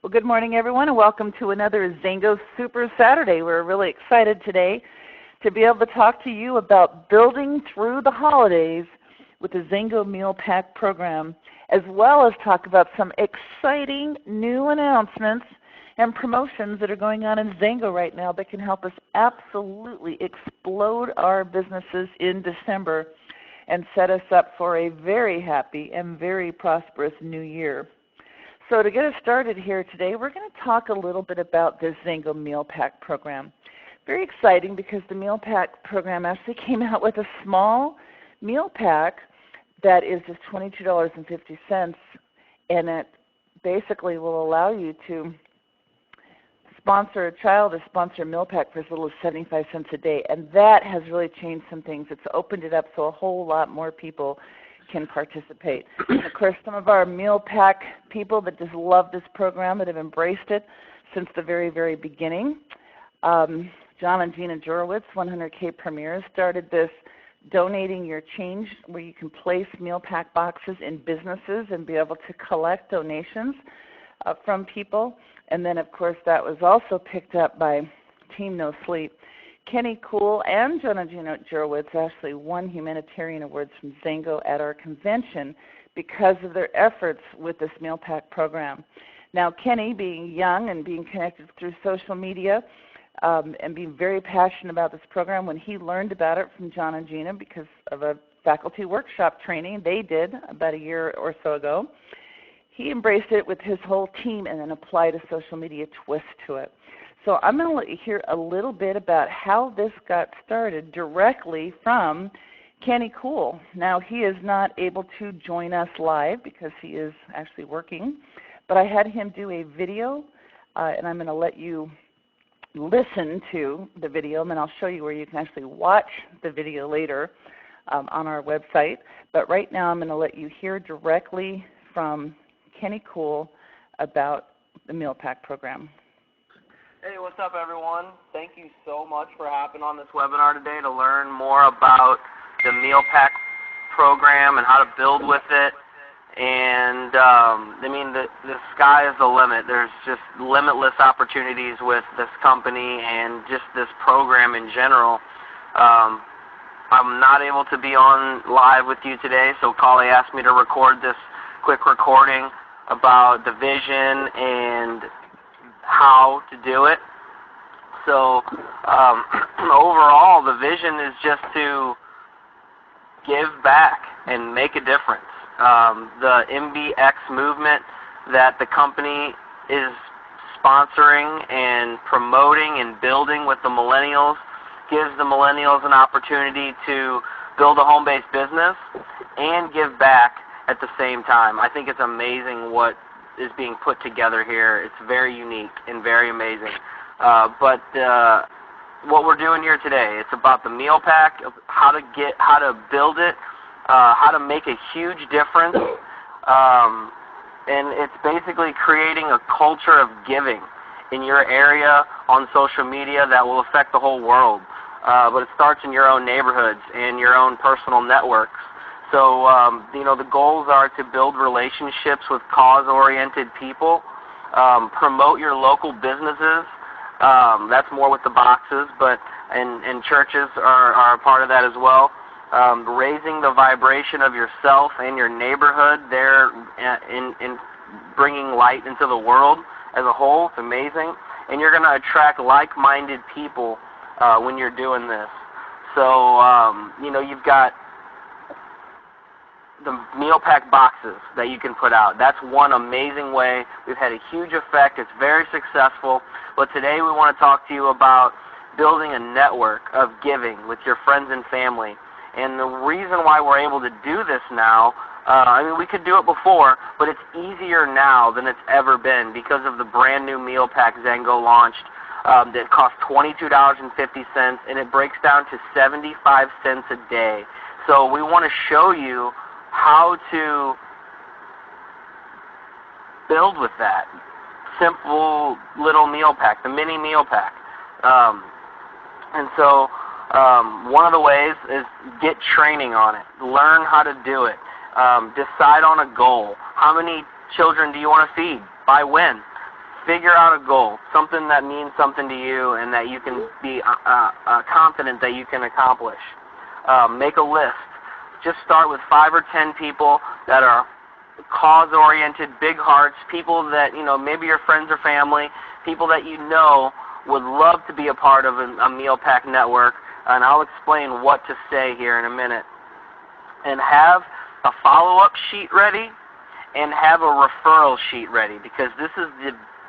Well, good morning, everyone, and welcome to another XANGO Super Saturday. We're really excited today to be able to talk to you about building through the holidays with the XANGO Meal Pack Program, as well as talk about some exciting new announcements and promotions that are going on in XANGO right now that can help us absolutely explode our businesses in December and set us up for a very happy and very prosperous new year. So to get us started here today, we're going to talk a little bit about this XANGO Meal Pack Program. Very exciting because the Meal Pack Program actually came out with a small meal pack that is just $22.50, and it basically will allow you to sponsor a child or sponsor a meal pack for as little as 75 cents a day, and that has really changed some things. It's opened it up so a whole lot more people can participate. And of course, some of our meal pack people that just love this program, that have embraced it since the very, very beginning. John and Gina Jurowitz, 100K Premier, started this donating your change where you can place meal pack boxes in businesses and be able to collect donations from people. And then, of course, that was also picked up by Team No Sleep. Kenny Cool and John and Gina Jurowitz actually won humanitarian awards from XANGO at our convention because of their efforts with this meal pack program. Now, Kenny, being young and being connected through social media and being very passionate about this program, when he learned about it from John and Gina because of a faculty workshop training they did about a year or so ago, he embraced it with his whole team and then applied a social media twist to it. So I'm going to let you hear a little bit about how this got started directly from Kenny Cool. Now, he is not able to join us live because he is actually working, but I had him do a video, and I'm going to let you listen to the video, and then I'll show you where you can actually watch the video later on our website. But right now I'm going to let you hear directly from Kenny Cool about the Meal Pack Program. Hey, what's up, everyone? Thank you so much for hopping on this webinar today to learn more about the Meal Pack Program and how to build with it. And the sky is the limit. There's just limitless opportunities with this company and just this program in general. I'm not able to be on live with you today, so Colli asked me to record this quick recording about the vision and how to do it. So overall, the vision is just to give back and make a difference. The MBX movement that the company is sponsoring and promoting and building with the millennials gives the millennials an opportunity to build a home-based business and give back at the same time. I think it's amazing what is being put together here. It's very unique and very amazing. But what we're doing here today, it's about the meal pack, how to build it, how to make a huge difference, and it's basically creating a culture of giving in your area on social media that will affect the whole world. But it starts in your own neighborhoods and your own personal networks. So, the goals are to build relationships with cause-oriented people, promote your local businesses. That's more with the boxes, but and churches are a part of that as well. Raising the vibration of yourself and your neighborhood there in bringing light into the world as a whole. It's amazing. And you're going to attract like-minded people when you're doing this. So, you've got the meal pack boxes that you can put out. That's one amazing way. We've had a huge effect. It's very successful. But today we want to talk to you about building a network of giving with your friends and family. And the reason why we're able to do this now, we could do it before, but it's easier now than it's ever been because of the brand new meal pack XANGO launched that costs $22.50, and it breaks down to 75 cents a day. So we want to show you how to build with that simple little meal pack, the mini meal pack. And so one of the ways is get training on it. Learn how to do it. Decide on a goal. How many children do you want to feed? By when? figure out a goal, something that means something to you and that you can be confident that you can accomplish. Make a list. Just start with 5 or 10 people that are cause-oriented, big hearts, people that, maybe your friends or family, people that you know would love to be a part of a meal pack network, and I'll explain what to say here in a minute. And have a follow-up sheet ready and have a referral sheet ready, because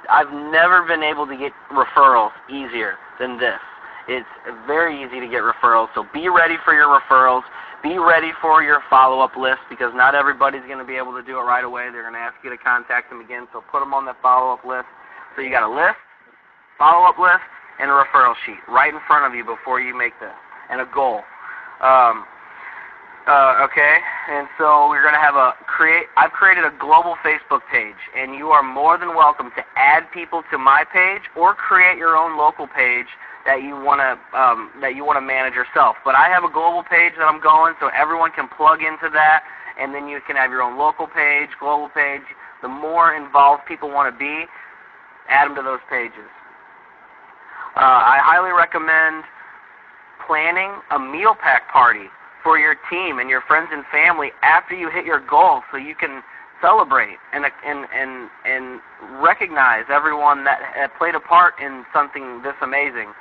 I've never been able to get referrals easier than this. It's very easy to get referrals, so be ready for your referrals. Be ready for your follow-up list, because not everybody's going to be able to do it right away. They're going to ask you to contact them again, so put them on that follow-up list. So you got a list, follow-up list, and a referral sheet right in front of you before you make this, and a goal. Okay, and so we're going to have I've created a global Facebook page, and you are more than welcome to add people to my page or create your own local page that you want to manage yourself. But I have a global page that I'm going, so everyone can plug into that, and then you can have your own local page, global page. The more involved people want to be, add them to those pages. I highly recommend planning a meal pack party for your team and your friends and family after you hit your goal, so you can celebrate and recognize everyone that played a part in something this amazing.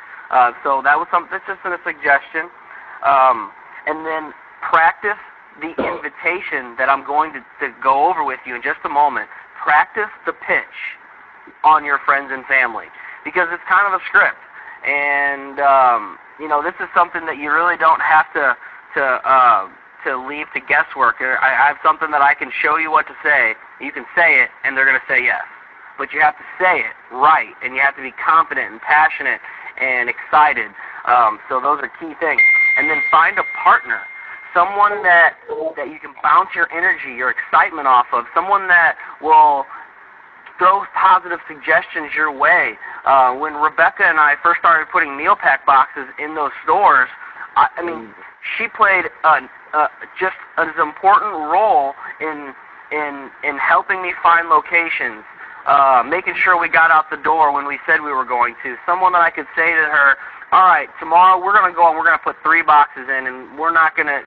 So that's just a suggestion. And then practice the invitation that I'm going to go over with you in just a moment. Practice the pitch on your friends and family, because it's kind of a script. And, this is something that you really don't have to leave to guesswork. I have something that I can show you what to say. You can say it, and they're going to say yes. But you have to say it right, and you have to be confident and passionate and excited. So those are key things. And then find a partner, someone that you can bounce your energy, your excitement off of, someone that will throw positive suggestions your way. When Rebecca and I first started putting meal pack boxes in those stores, I mean, she played just an important role in helping me find locations, making sure we got out the door when we said we were going to. Someone that I could say to her, all right, tomorrow we're going to go and we're going to put 3 boxes in, and we're going to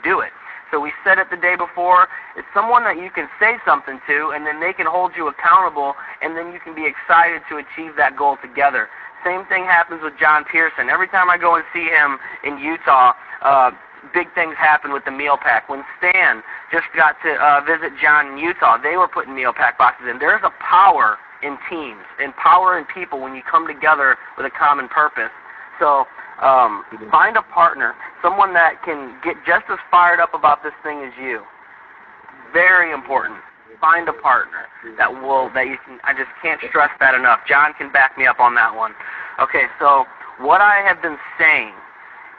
do it. So we said it the day before. It's someone that you can say something to, and then they can hold you accountable, and then you can be excited to achieve that goal together. Same thing happens with John Pearson. Every time I go and see him in Utah, big things happen with the meal pack. When Stan just got to visit John in Utah, they were putting meal pack boxes in. There's a power in teams and power in people when you come together with a common purpose. So find a partner, someone that can get just as fired up about this thing as you. Very important. Find a partner that you can. I just can't stress that enough. John can back me up on that one. Okay, so what I have been saying,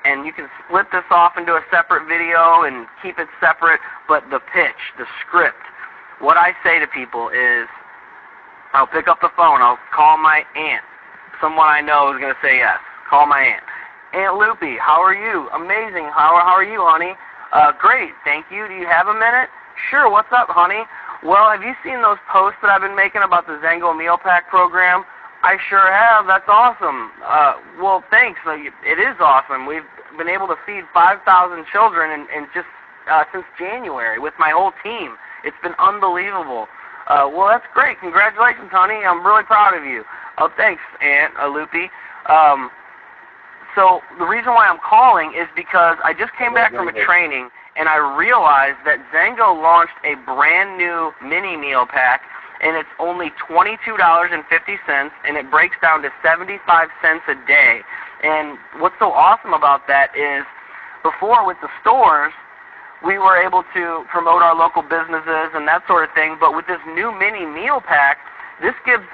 and you can split this off into a separate video and keep it separate, but the pitch, the script, what I say to people is, I'll pick up the phone, I'll call my aunt. Someone I know is going to say yes. Call my aunt. Aunt Loopy, how are you? Amazing. How are you, honey? Great, thank you. Do you have a minute? Sure, what's up, honey? Well, have you seen those posts that I've been making about the XANGO Meal Pack Program? I sure have. That's awesome. Well, thanks. It is awesome. We've been able to feed 5,000 children in just since January with my whole team. It's been unbelievable. Well, that's great. Congratulations, honey. I'm really proud of you. Oh, thanks, Aunt Loopy. So the reason why I'm calling is because I just came back from a training, and I realized that XANGO launched a brand new mini meal pack, and it's only $22.50, and it breaks down to 75 cents a day. And what's so awesome about that is, before with the stores, we were able to promote our local businesses and that sort of thing, but with this new mini meal pack, this gives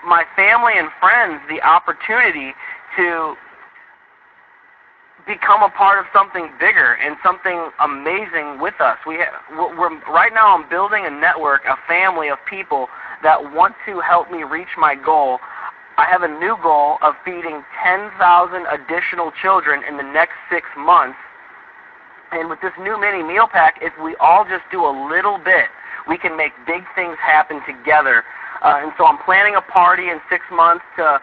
my family and friends the opportunity to become a part of something bigger and something amazing with us. Right now I'm building a network, a family of people that want to help me reach my goal. I have a new goal of feeding 10,000 additional children in the next 6 months. And with this new mini meal pack, if we all just do a little bit, we can make big things happen together. And so I'm planning a party in 6 months to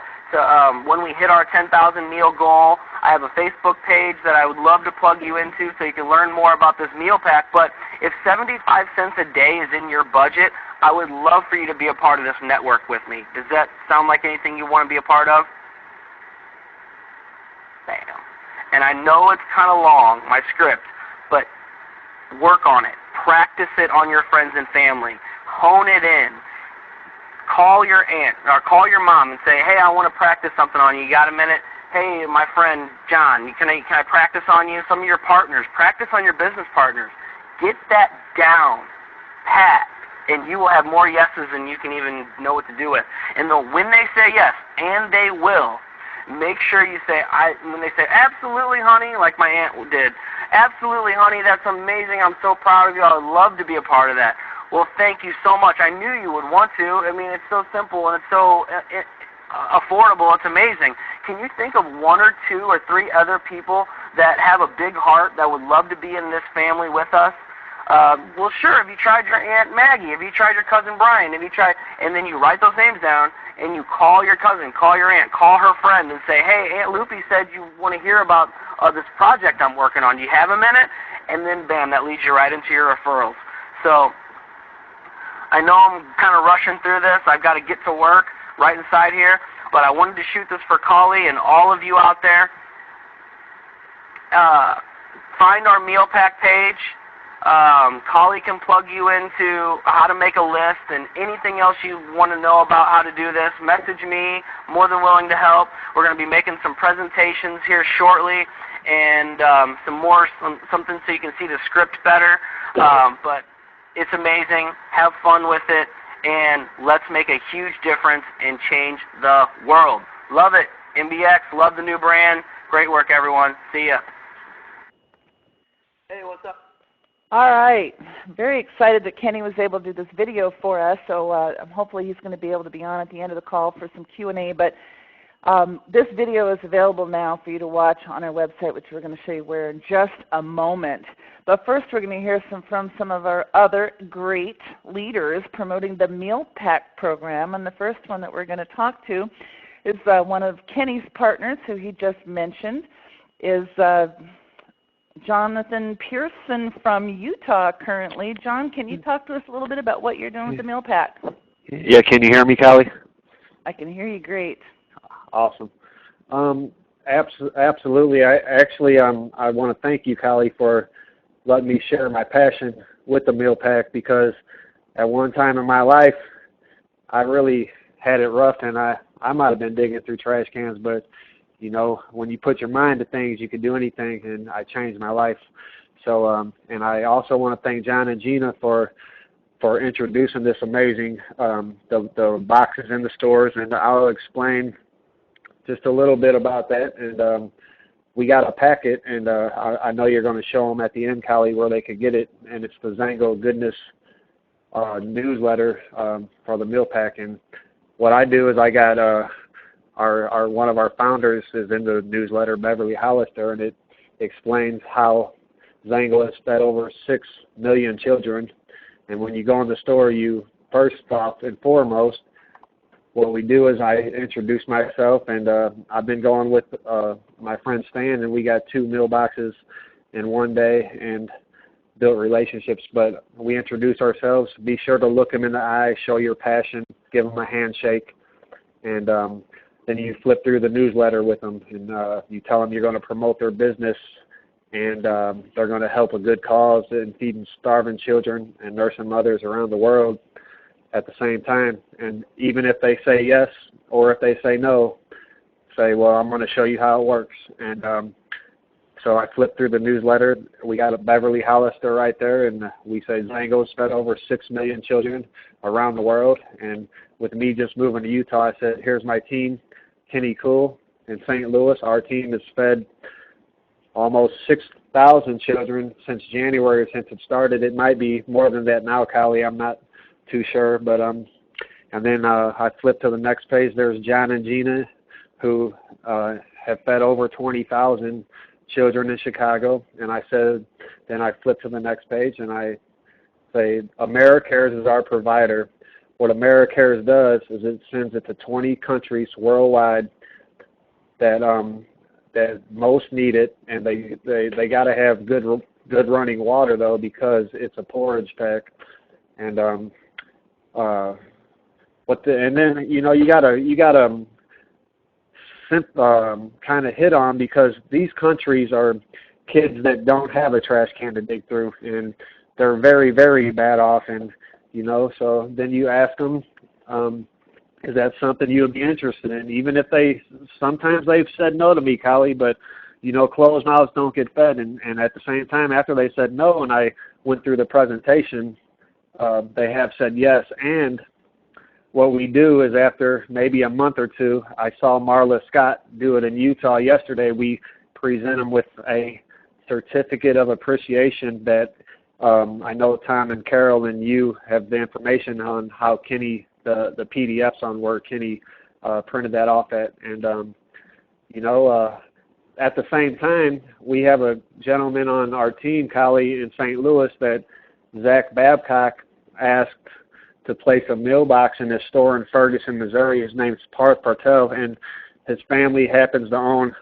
when we hit our 10,000 meal goal. I have a Facebook page that I would love to plug you into so you can learn more about this meal pack. But if 75 cents a day is in your budget, I would love for you to be a part of this network with me. Does that sound like anything you want to be a part of? Bam. And I know it's kind of long, my script, but work on it. Practice it on your friends and family. Hone it in. Call your aunt or call your mom and say, hey, I want to practice something on you. You got a minute? Hey, my friend John, can I practice on you? Some of your partners. Practice on your business partners. Get that down pat, and you will have more yeses than you can even know what to do with. And when they say yes, and they will, make sure you say, when they say, absolutely, honey, like my aunt did, absolutely, honey, that's amazing. I'm so proud of you. I would love to be a part of that. Well, thank you so much. I knew you would want to. I mean, it's so simple and it's so affordable. It's amazing. Can you think of 1 or 2 or 3 other people that have a big heart that would love to be in this family with us? Well, sure. Have you tried your Aunt Maggie? Have you tried your cousin Brian? Have you tried? And then you write those names down and you call your cousin, call your aunt, call her friend and say, hey, Aunt Loopy said you want to hear about this project I'm working on. Do you have a minute? And then, bam, that leads you right into your referrals. So I know I'm kind of rushing through this. I've got to get to work right inside here, but I wanted to shoot this for Colli and all of you out there. Find our meal pack page. Colli can plug you into how to make a list and anything else you want to know about how to do this. Message me. More than willing to help. We're going to be making some presentations here shortly and something so you can see the script better. But it's amazing. Have fun with it, and let's make a huge difference and change the world. Love it. MBX, love the new brand. Great work, everyone. See ya. Hey, what's up? All right. Very excited that Kenny was able to do this video for us, so hopefully he's going to be able to be on at the end of the call for some Q&A. But this video is available now for you to watch on our website, which we're going to show you where in just a moment. But first we're going to hear from some of our other great leaders promoting the Meal Pack Program. And the first one that we're going to talk to is one of Kenny's partners, who he just mentioned, is Jonathan Pearson from Utah currently. John, can you talk to us a little bit about what you're doing with the Meal Pack? Yeah, can you hear me, Colli? I can hear you great. Awesome. Absolutely. I want to thank you, Colli, for letting me share my passion with the Meal Pack, because at one time in my life, I really had it rough, and I might have been digging through trash cans, but you know, when you put your mind to things, you can do anything, and I changed my life. So, and I also want to thank John and Gina for introducing this amazing, the boxes in the stores, and I'll explain just a little bit about that. And we got a packet, and I know you're going to show them at the end, Colli, where they could get it, and it's the XANGO Goodness newsletter for the meal pack. And what I do is I got one of our founders is in the newsletter, Beverly Hollister, and it explains how XANGO has fed over 6 million children. And when you go in the store, you first off and foremost, what we do is I introduce myself, and I've been going with my friend Stan, and we got 2 meal boxes in one day and built relationships. But we introduce ourselves. Be sure to look them in the eye, show your passion, give them a handshake, and then you flip through the newsletter with them, and you tell them you're going to promote their business, and they're going to help a good cause in feeding starving children and nursing mothers around the world at the same time. And even if they say yes or if they say no, say, well, I'm going to show you how it works. And so I flip through the newsletter. We got a Beverly Hollister right there, and we say XANGO's fed over 6 million children around the world. And with me just moving to Utah, I said, here's my team, Kenny Cool in St. Louis. Our team has fed almost 6,000 children since January, since it started. It might be more than that now, Colli. I'm not too sure, but and then I flip to the next page. There's John and Gina, who have fed over 20,000 children in Chicago. And I said, then I flip to the next page, and I say, AmeriCares is our provider. what AmeriCares does is it sends it to 20 countries worldwide that that most need it, and they got to have good running water though, because it's a porridge pack. And and then you gotta kind of hit on, because these countries are kids that don't have a trash can to dig through, and they're very, very bad off. And so then you ask them, is that something you would be interested in? Even if sometimes they've said no to me, Colli, but closed mouths don't get fed. And at the same time, after they said no and I went through the presentation, they have said yes. And what we do is, after maybe a month or two, I saw Marla Scott do it in Utah yesterday, we present them with a certificate of appreciation that I know Tom and Carol and you have the information on how Kenny, the PDFs on where Kenny printed that off at. And, at the same time, we have a gentleman on our team, Colli, in St. Louis, that Zach Babcock asked to place a meal box in his store in Ferguson, Missouri. His name's Parth Patel, and his family happens to own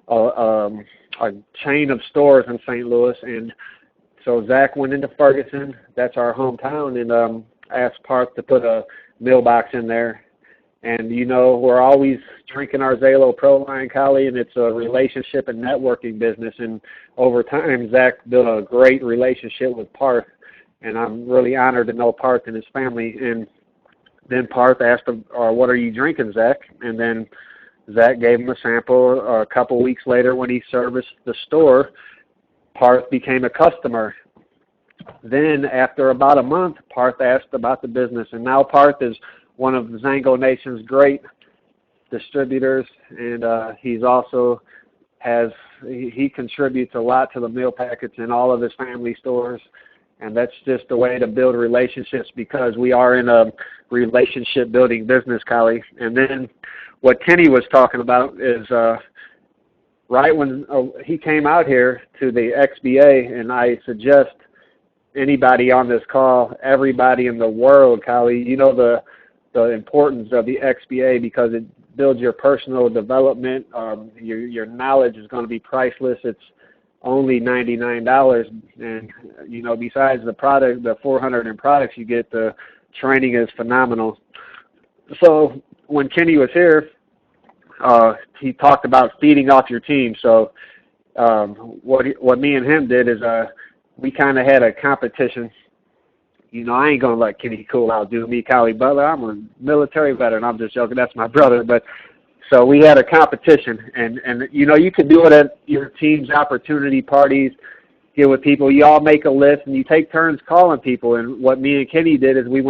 a chain of stores in St. Louis. And so Zach went into Ferguson, that's our hometown, and asked Parth to put a meal box in there. And we're always drinking our Zalo Pro line, Colli, and it's a relationship and networking business. And over time, Zach built a great relationship with Parth, and I'm really honored to know Parth and his family. And then Parth asked him, what are you drinking, Zach? And then Zach gave him a sample. A couple weeks later, when he serviced the store, Parth became a customer. Then after about a month, Parth asked about the business, and now Parth is one of XANGO Nation's great distributors, and he's also he contributes a lot to the meal packets in all of his family stores. And that's just a way to build relationships, because we are in a relationship building business, Colli. And then what Kenny was talking about is right when he came out here to the XBA, and I suggest anybody on this call, everybody in the world, Colli, the importance of the XBA, because it builds your personal development. Your knowledge is going to be priceless. It's only $99, and besides the product, the 400 in products you get, the training is phenomenal. So when Kenny was here, he talked about feeding off your team. So what me and him did is we kind of had a competition. I ain't gonna let Kenny Cool outdo me, Colli Butler. I'm a military veteran. I'm just joking. That's my brother. But so we had a competition, and you could do it at your team's opportunity parties, get with people. You all make a list, and you take turns calling people. And what me and Kenny did is we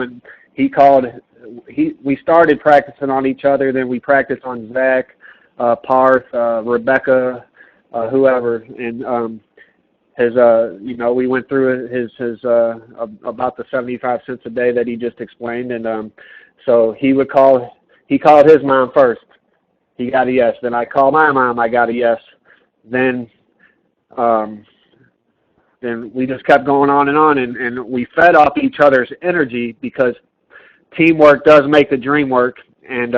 started practicing on each other, then we practiced on Zach, Parth, Rebecca, whoever, and we went through his about the 75 cents a day that he just explained, and so he called his mom first. He got a yes. Then I called my mom. I got a yes. Then we just kept going on, and we fed off each other's energy, because teamwork does make the dream work, and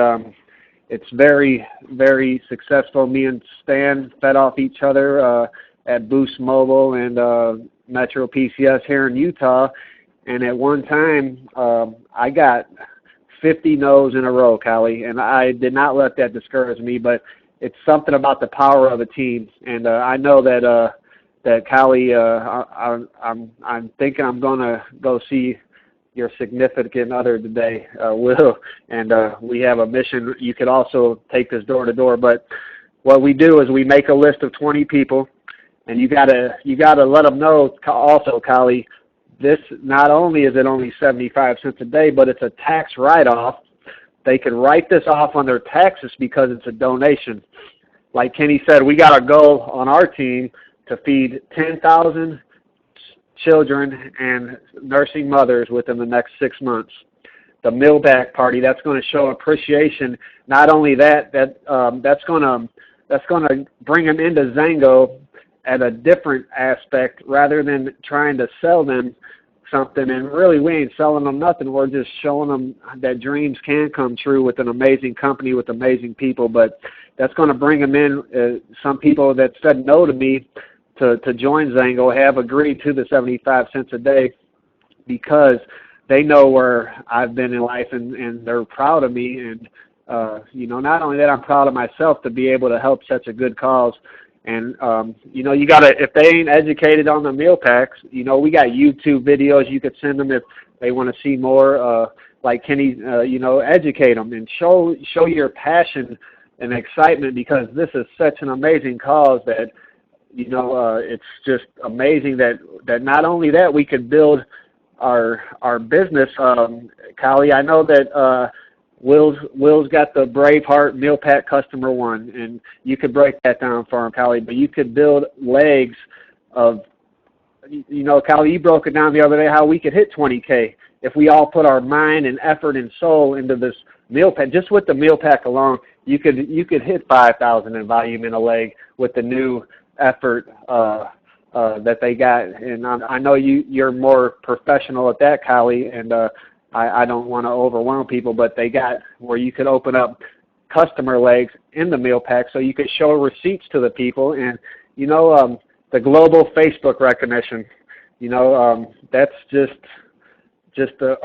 it's very, very successful. Me and Stan fed off each other at Boost Mobile and Metro PCS here in Utah, and at one time I got 50 no's in a row, Colli, and I did not let that discourage me, but it's something about the power of a team. And I know that Colli, I'm thinking I'm going to go see your significant other today, Will, and we have a mission. You could also take this door to door, but what we do is we make a list of 20 people, and you gotta let them know also, Colli, this not only is it only 75 cents a day, but it's a tax write-off. They can write this off on their taxes because it's a donation. Like Kenny said, we got a goal on our team to feed 10,000 children and nursing mothers within the next 6 months. The meal pack party, that's going to show appreciation. Not only that's going to bring them into XANGO at a different aspect, rather than trying to sell them something, and really we ain't selling them nothing. We're just showing them that dreams can come true with an amazing company, with amazing people. But that's going to bring them in. Some people that said no to me to join XANGO have agreed to the 75 cents a day because they know where I've been in life, and they're proud of me. And, not only that, I'm proud of myself to be able to help such a good cause. And, you got to, if they ain't educated on the meal packs, we got YouTube videos you could send them if they want to see more, like Kenny, educate them and show your passion and excitement, because this is such an amazing cause that, it's just amazing that not only that we could build our business. Colli, I know that Will's got the Braveheart Meal Pack Customer 1, and you could break that down for him, Colli, but you could build legs of, Colli, you broke it down the other day how we could hit 20K if we all put our mind and effort and soul into this meal pack. Just with the meal pack alone, you could hit 5,000 in volume in a leg with the new effort that they got. And I know you're more professional at that, Colli, and I don't want to overwhelm people, but they got where you could open up customer legs in the meal pack so you could show receipts to the people. And, the global Facebook recognition, that's just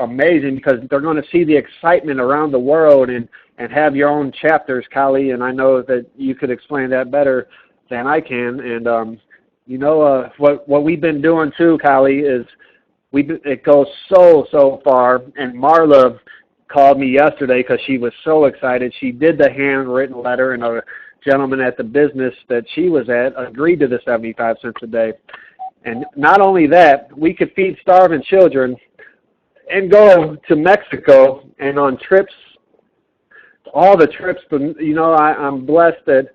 amazing, because they're going to see the excitement around the world and have your own chapters, Colli, and I know that you could explain that better than I can. And, what we've been doing too, Colli, is it goes so far, and Marla called me yesterday because she was so excited. She did the handwritten letter, and a gentleman at the business that she was at agreed to the 75 cents a day. And not only that, we could feed starving children and go to Mexico and on trips, all the trips. I'm blessed that,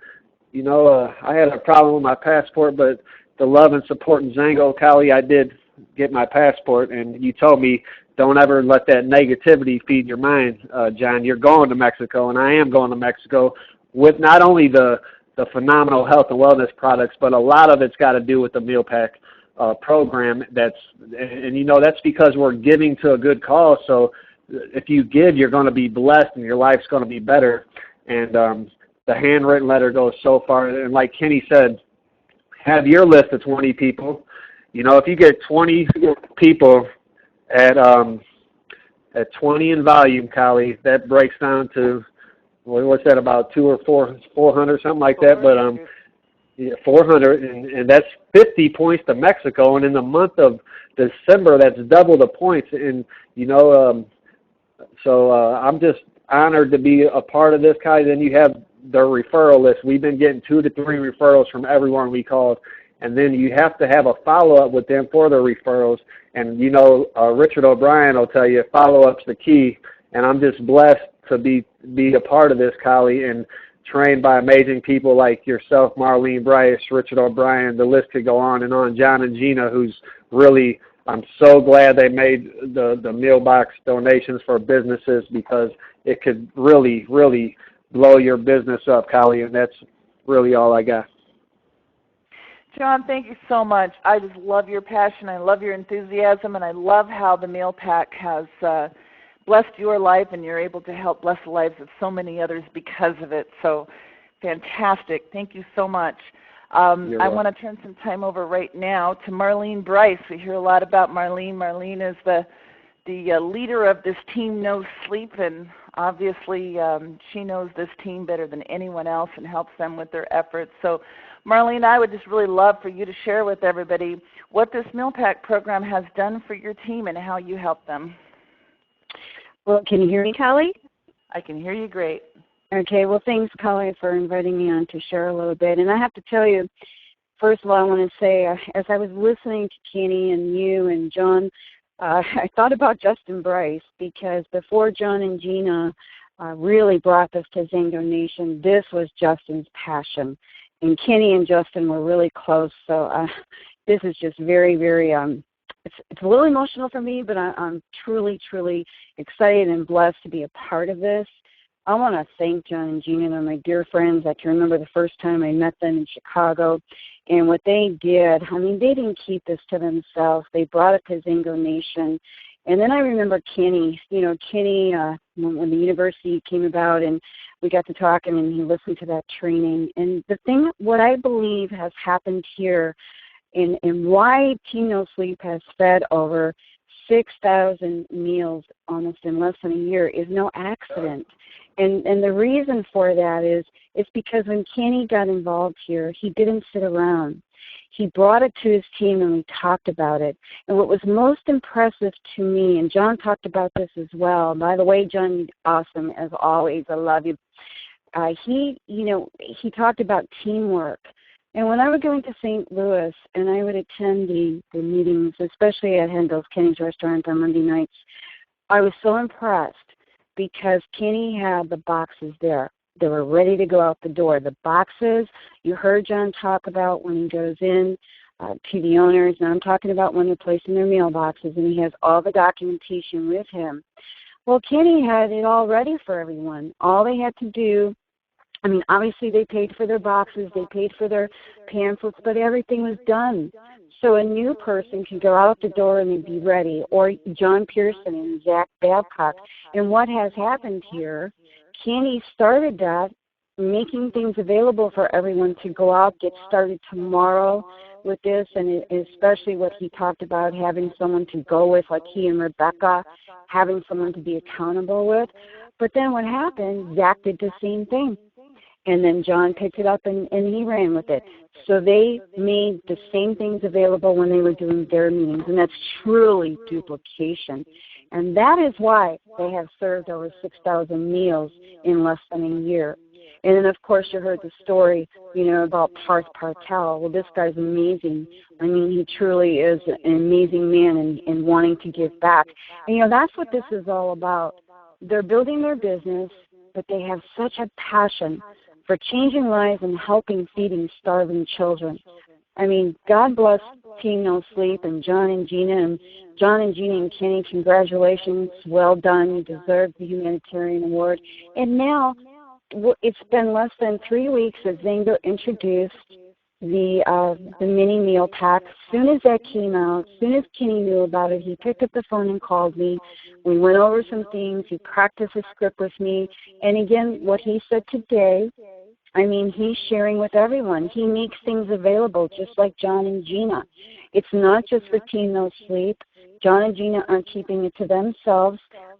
I had a problem with my passport, but the love and support in XANGO, Colli, I did get my passport, and you told me don't ever let that negativity feed your mind, John. You're going to Mexico, and I am going to Mexico with not only the phenomenal health and wellness products, but a lot of it's got to do with the meal pack program. That's because we're giving to a good cause. So if you give, you're going to be blessed, and your life's going to be better. And the handwritten letter goes so far. And like Kenny said, have your list of 20 people. If you get 20 people at 20 in volume, Colli, that breaks down to, what's that, about 200 or 400, something like that. But 400, and that's 50 points to Mexico. And in the month of December, that's double the points. And so I'm just honored to be a part of this, Colli. Then you have the referral list. We've been getting 2 to 3 referrals from everyone we called. And then you have to have a follow-up with them for the referrals. And, Richard O'Brien will tell you follow-up's the key. And I'm just blessed to be a part of this, Colli, and trained by amazing people like yourself, Marlene Brice, Richard O'Brien. The list could go on and on. John and Gina, who's really, I'm so glad they made the meal box donations for businesses, because it could really, really blow your business up, Colli, and that's really all I got. John, thank you so much. I just love your passion. I love your enthusiasm, and I love how the meal pack has blessed your life, and you're able to help bless the lives of so many others because of it. So fantastic. Thank you so much. I want to turn some time over right now to Marlene Brice. We hear a lot about Marlene. Marlene is the leader of this Team No Sleep, and obviously she knows this team better than anyone else and helps them with their efforts. So Marlene, I would just really love for you to share with everybody what this meal pack program has done for your team and how you help them. Well, can you hear me, Colli? I can hear you great. Okay, well, thanks, Colli, for inviting me on to share a little bit. And I have to tell you, first of all, I want to say, as I was listening to Kenny and you and John, I thought about Justin Brice, because before John and Gina really brought this to XANGO Nation, this was Justin's passion. And Kenny and Justin were really close, so this is just very, very, it's a little emotional for me, but I'm truly, truly excited and blessed to be a part of this. I want to thank John and Gina. They're my dear friends. I can remember the first time I met them in Chicago, And what they did, I mean, they didn't keep this to themselves. They brought it to XANGO Nation. And then I remember Kenny, when the university came about and we got to talking and he listened to that training. And the thing, what I believe has happened here and why Team No Sleep has fed over 6,000 meals almost in less than a year is no accident. And the reason for that is it's because when Kenny got involved here, he didn't sit around. He brought it to his team and we talked about it. And what was most impressive to me, and John talked about this as well. By the way, John, you're awesome as always. I love you. He talked about teamwork. And when I would go into St. Louis and I would attend the meetings, especially at Hendel's Kenny's restaurant on Monday nights, I was so impressed because Kenny had the boxes there. They were ready to go out the door. The boxes, you heard John talk about when he goes in to the owners, and I'm talking about when they're placing their mailboxes, and he has all the documentation with him. Well, Kenny had it all ready for everyone. All they had to do, I mean, obviously they paid for their boxes, they paid for their pamphlets, but everything was done. So a new person can go out the door and be ready, or John Pearson and Zach Babcock. And what has happened here, Kenny started that, making things available for everyone to go out, get started tomorrow with this, and especially what he talked about, having someone to go with, like he and Rebecca, having someone to be accountable with. But then what happened, Zach did the same thing. And then John picked it up and he ran with it. So they made the same things available when they were doing their meetings, and that's truly duplication. And that is why they have served over 6,000 meals in less than a year. And then, of course, you heard the story, about Parth Patel. Well, this guy's amazing. I mean, he truly is an amazing man and wanting to give back. And, that's what this is all about. They're building their business, but they have such a passion for changing lives and helping feeding starving children. I mean, God bless Team No Sleep and John and Gina and Kenny, congratulations. Well done. You deserve the humanitarian award. And now it's been less than 3 weeks that XANGO introduced the mini meal pack. As soon as that came out, as soon as Kenny knew about it, he picked up the phone and called me. We went over some things. He practiced a script with me. And again, what he said today, I mean, he's sharing with everyone. He makes things available just like John and Gina. It's not just for Team No Sleep. John and Gina aren't keeping it to themselves.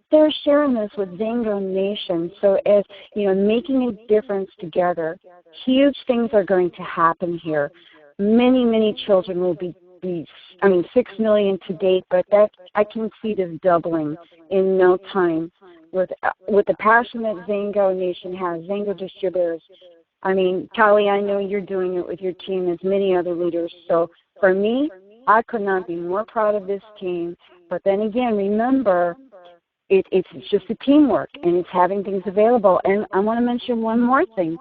They're sharing this with XANGO Nation. So as, making a difference together, huge things are going to happen here. Many, many children will be 6 million to date, but that I can see this doubling in no time. With the passion that XANGO Nation has, XANGO distributors. I mean, Colli, I know you're doing it with your team as many other leaders. So for me, I could not be more proud of this team. But then again, remember, it's just a teamwork, and it's having things available. And I want to mention one more thing.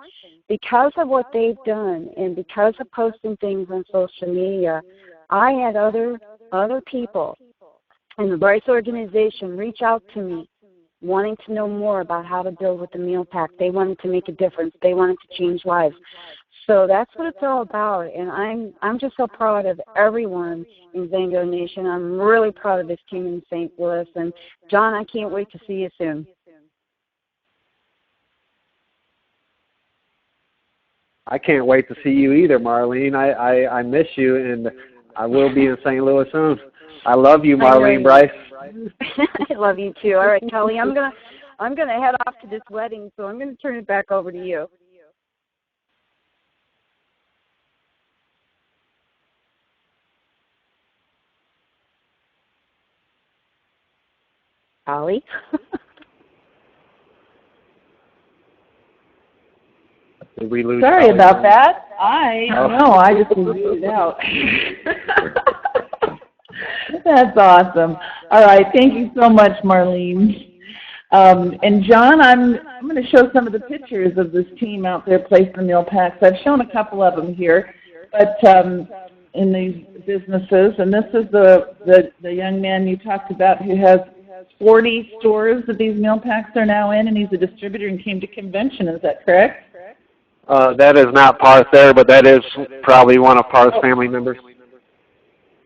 Because of what they've done and because of posting things on social media, I had other people in the Brice organization reach out to me wanting to know more about how to build with the meal pack. They wanted to make a difference. They wanted to change lives. So that's what it's all about, and I'm just so proud of everyone in XANGO Nation. I'm really proud of this team in St. Louis. And, John, I can't wait to see you soon. I can't wait to see you either, Marlene. I miss you, and I will be in St. Louis soon. I love you, Marlene Brice. I love you too. All right, Colli, I'm gonna head off to this wedding, so I'm gonna turn it back over to you. Colli? Did we lose? Sorry about that. I just moved it out. That's awesome. All right, thank you so much, Marlene. And John, I'm going to show some of the pictures of this team out there placing meal packs. I've shown a couple of them here, but in these businesses, and this is the young man you talked about who has 40 stores that these meal packs are now in, and he's a distributor and came to convention. Is that correct? That is not Parth there, but that is probably one of Parth's family members.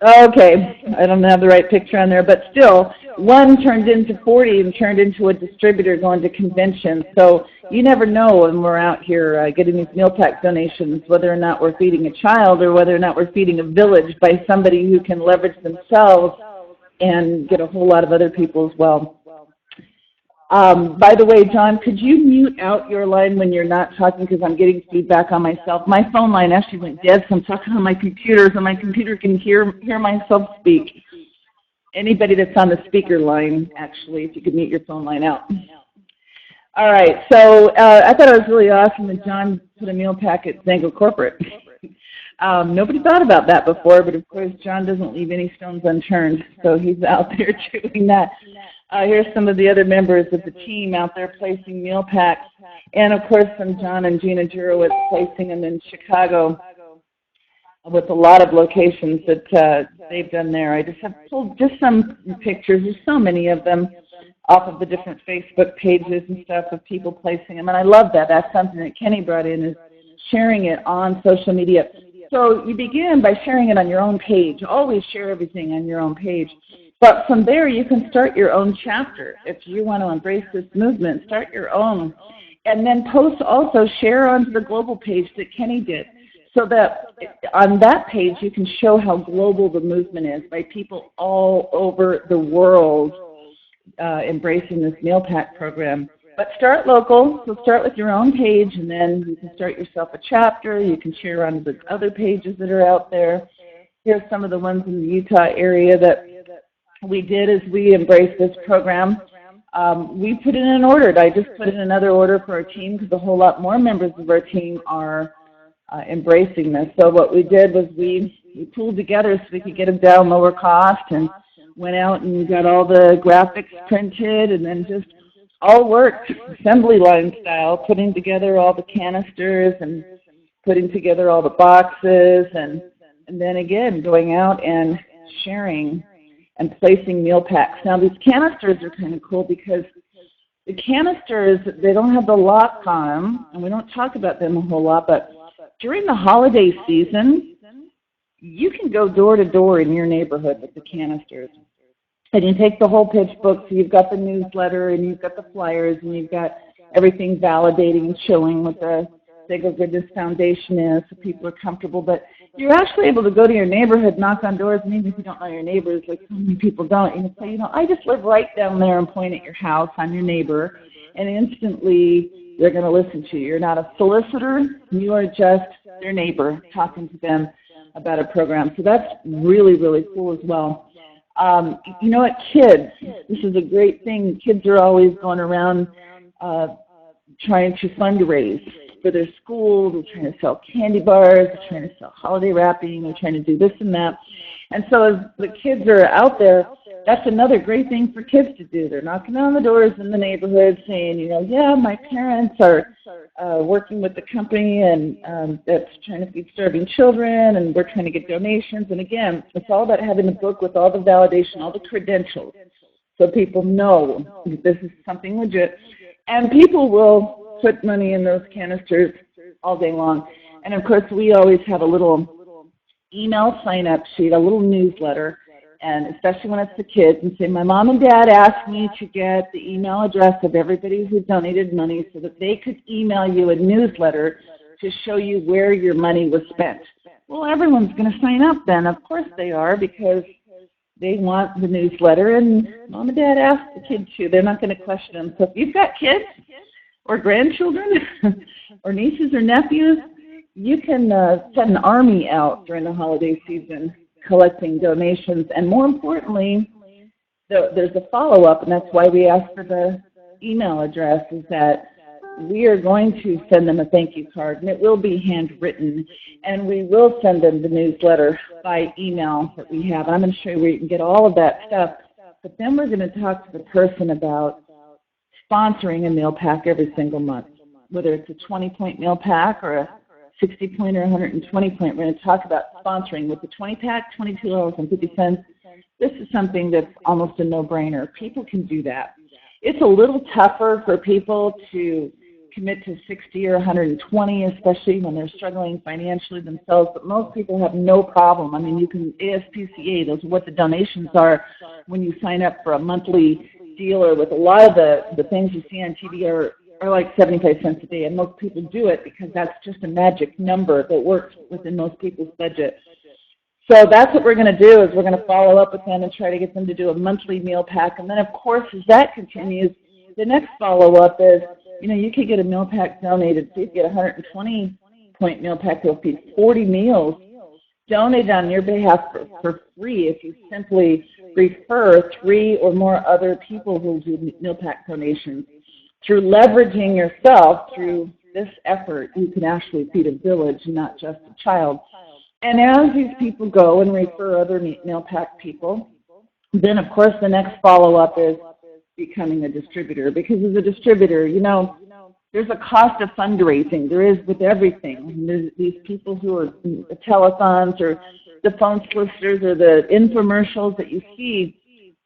Okay, I don't have the right picture on there, but still, one turned into 40 and turned into a distributor going to conventions. So you never know when we're out here getting these meal pack donations, whether or not we're feeding a child or whether or not we're feeding a village by somebody who can leverage themselves and get a whole lot of other people as well. By the way, John, could you mute out your line when you're not talking because I'm getting feedback on myself? My phone line actually went dead, so I'm talking on my computer, so my computer can hear myself speak. Anybody that's on the speaker line, actually, if you could mute your phone line out. All right, so I thought it was really awesome that John put a meal pack at XANGO Corporate. Nobody thought about that before, but of course John doesn't leave any stones unturned, so he's out there doing that. Here's some of the other members of the team out there placing meal packs, and of course from John and Gina Jurowitz placing them in Chicago with a lot of locations that they've done there. I just have pulled just some pictures, there's so many of them, off of the different Facebook pages and stuff of people placing them, and I love that. That's something that Kenny brought in, is sharing it on social media. So you begin by sharing it on your own page. Always share everything on your own page. But from there, you can start your own chapter. If you want to embrace this movement, start your own. And then post also, share onto the global page that Kenny did. So that on that page, you can show how global the movement is by people all over the world embracing this meal pack program. But start local, so start with your own page, and then you can start yourself a chapter. You can share on the other pages that are out there. Here's some of the ones in the Utah area that we did as we embraced this program. We put it in an order. I just put in another order for our team because a whole lot more members of our team are embracing this. So what we did was we pooled together so we could get them down lower cost, and went out and got all the graphics printed, and then just all worked assembly line style, putting together all the canisters and putting together all the boxes, and then again going out and sharing and placing meal packs. Now these canisters are kind of cool because the canisters, they don't have the locks on them, and we don't talk about them a whole lot, but during the holiday season, you can go door to door in your neighborhood with the canisters. And you take the whole pitch book, so you've got the newsletter, and you've got the flyers, and you've got everything validating and showing what the XANGO Goodness Foundation is, so people are comfortable. But you're actually able to go to your neighborhood, knock on doors, and even if you don't know your neighbors, like so many people don't, you can say, I just live right down there, and point at your house. I'm your neighbor. And instantly, they're going to listen to you. You're not a solicitor. You are just their neighbor, talking to them about a program. So that's really, really cool as well. You know what, kids, this is a great thing. Kids are always going around trying to fundraise for their school. They're trying to sell candy bars. They're trying to sell holiday wrapping. They're trying to do this and that. And so as the kids are out there, that's another great thing for kids to do. They're knocking on the doors in the neighborhood saying, yeah, my parents are working with the company and that's trying to feed starving children, and we're trying to get donations. And again, it's all about having a book with all the validation, all the credentials, so people know this is something legit. And people will put money in those canisters all day long. And of course, we always have a little email sign-up sheet, a little newsletter, and especially when it's the kids, and say, my mom and dad asked me to get the email address of everybody who donated money so that they could email you a newsletter to show you where your money was spent. Well, everyone's going to sign up then. Of course they are, because they want the newsletter, and mom and dad asked the kids to. They're not going to question them. So if you've got kids or grandchildren or nieces or nephews, you can send an army out during the holiday season collecting donations. And more importantly, there's a follow-up, and that's why we ask for the email address, is that we are going to send them a thank you card, and it will be handwritten, and we will send them the newsletter by email that we have. I'm going to show you where you can get all of that stuff, but then we're going to talk to the person about sponsoring a meal pack every single month, whether it's a 20-point meal pack or a 60-point or 120-point. We're going to talk about sponsoring with the 20-pack, $22.50. This is something that's almost a no-brainer. People can do that. It's a little tougher for people to commit to 60 or 120, especially when they're struggling financially themselves. But most people have no problem. I mean, you can ASPCA, those are what the donations are when you sign up for a monthly deal, or with a lot of the things you see on TV are like 75 cents a day, and most people do it because that's just a magic number that works within most people's budget. So that's what we're going to do, is we're going to follow up with them and try to get them to do a monthly meal pack. And then, of course, as that continues, the next follow-up is, you could get a meal pack donated. So you get a 120-point meal pack that will feed 40 meals donated on your behalf for free if you simply refer 3 or more other people who do meal pack donations. Through leveraging yourself through this effort, you can actually feed a village, not just a child. And as these people go and refer other meal pack people, then of course the next follow-up is becoming a distributor. Because as a distributor, there's a cost of fundraising. There is with everything. There's these people who are the telethons or the phone solicitors or the infomercials that you see.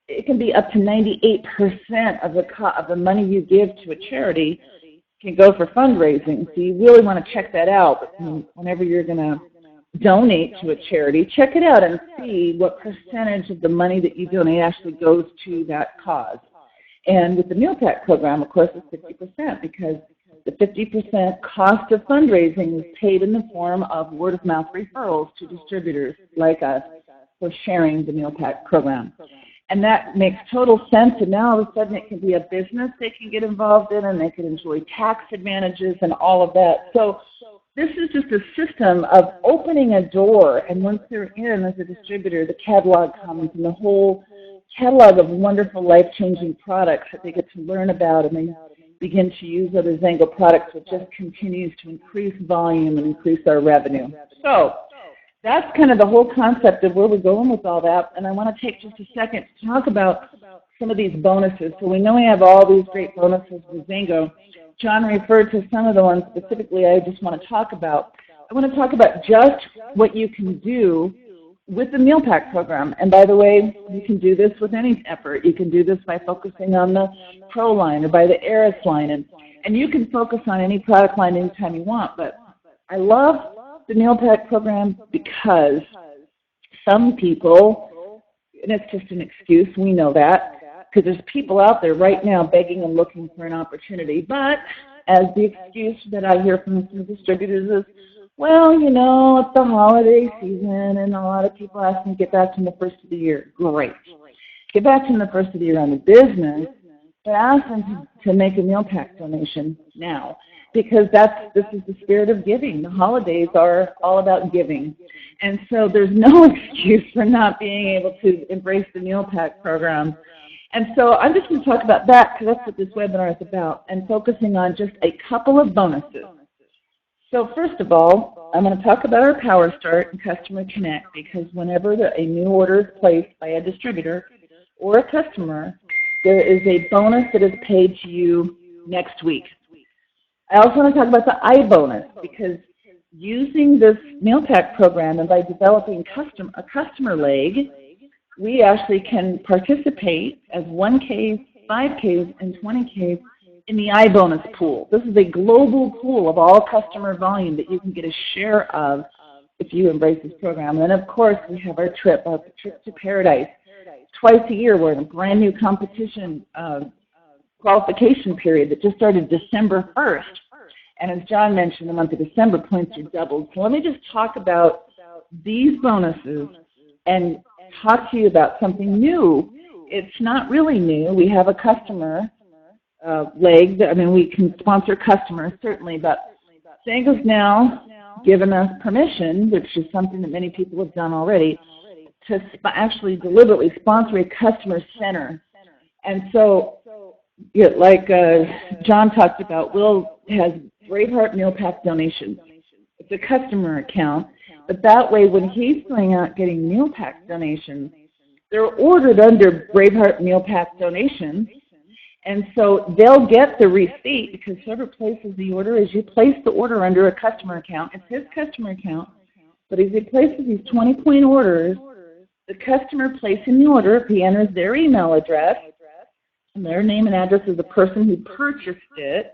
It can be up to 98% of the money you give to a charity can go for fundraising. So you really want to check that out whenever you're going to donate to a charity. Check it out and see what percentage of the money that you donate actually goes to that cause. And with the meal pack program, of course, it's 50%, because the 50% cost of fundraising is paid in the form of word-of-mouth referrals to distributors like us for sharing the meal pack program. And that makes total sense, and now all of a sudden it can be a business they can get involved in, and they can enjoy tax advantages and all of that. So this is just a system of opening a door, and once they're in as a distributor, the catalog comes, and the whole catalog of wonderful life-changing products that they get to learn about, and they begin to use other XANGO products, which just continues to increase volume and increase our revenue. So that's kind of the whole concept of where we're going with all that, and I want to take just a second to talk about some of these bonuses. So we know we have all these great bonuses with XANGO. John referred to some of the ones specifically I just want to talk about. I want to talk about just what you can do with the meal pack program. And by the way, you can do this with any effort. You can do this by focusing on the Pro line or by the Eris line. And you can focus on any product line anytime you want. But I love the meal pack program because some people, and it's just an excuse, we know that, because there's people out there right now begging and looking for an opportunity. But as the excuse that I hear from some distributors is, well, it's the holiday season, and a lot of people ask me to get back to them the first of the year. Great. Get back to them the first of the year on the business, but ask them to make a meal pack donation now, because this is the spirit of giving. The holidays are all about giving. And so there's no excuse for not being able to embrace the meal pack program. And so I'm just going to talk about that, because that's what this webinar is about, and focusing on just a couple of bonuses. So first of all, I'm going to talk about our Power Start and Customer Connect, because whenever a new order is placed by a distributor or a customer, there is a bonus that is paid to you next week. I also want to talk about the iBonus, because using this meal pack program and by developing a customer leg, we actually can participate as 1Ks, 5Ks, and 20Ks in the iBonus pool. This is a global pool of all customer volume that you can get a share of if you embrace this program. And then, of course, we have our trip to Paradise. Twice a year, we're in a brand new competition qualification period that just started December 1st. And as John mentioned, the month of December, points are doubled. So let me just talk about these bonuses and talk to you about something new. It's not really new. We have a customer leg. We can sponsor customers, certainly, but XANGO's now given us permission, which is something that many people have done already, to actually deliberately sponsor a customer center. And so, like John talked about, Will has Braveheart Meal Pack donations. It's a customer account, but that way when he's going out getting meal pack donations, they're ordered under Braveheart Meal Pack donations, and so they'll get the receipt, because whoever places the order, is you place the order under a customer account. It's his customer account, but as he places these 20-point orders, the customer placing the order, if he enters their email address and their name and address of the person who purchased it,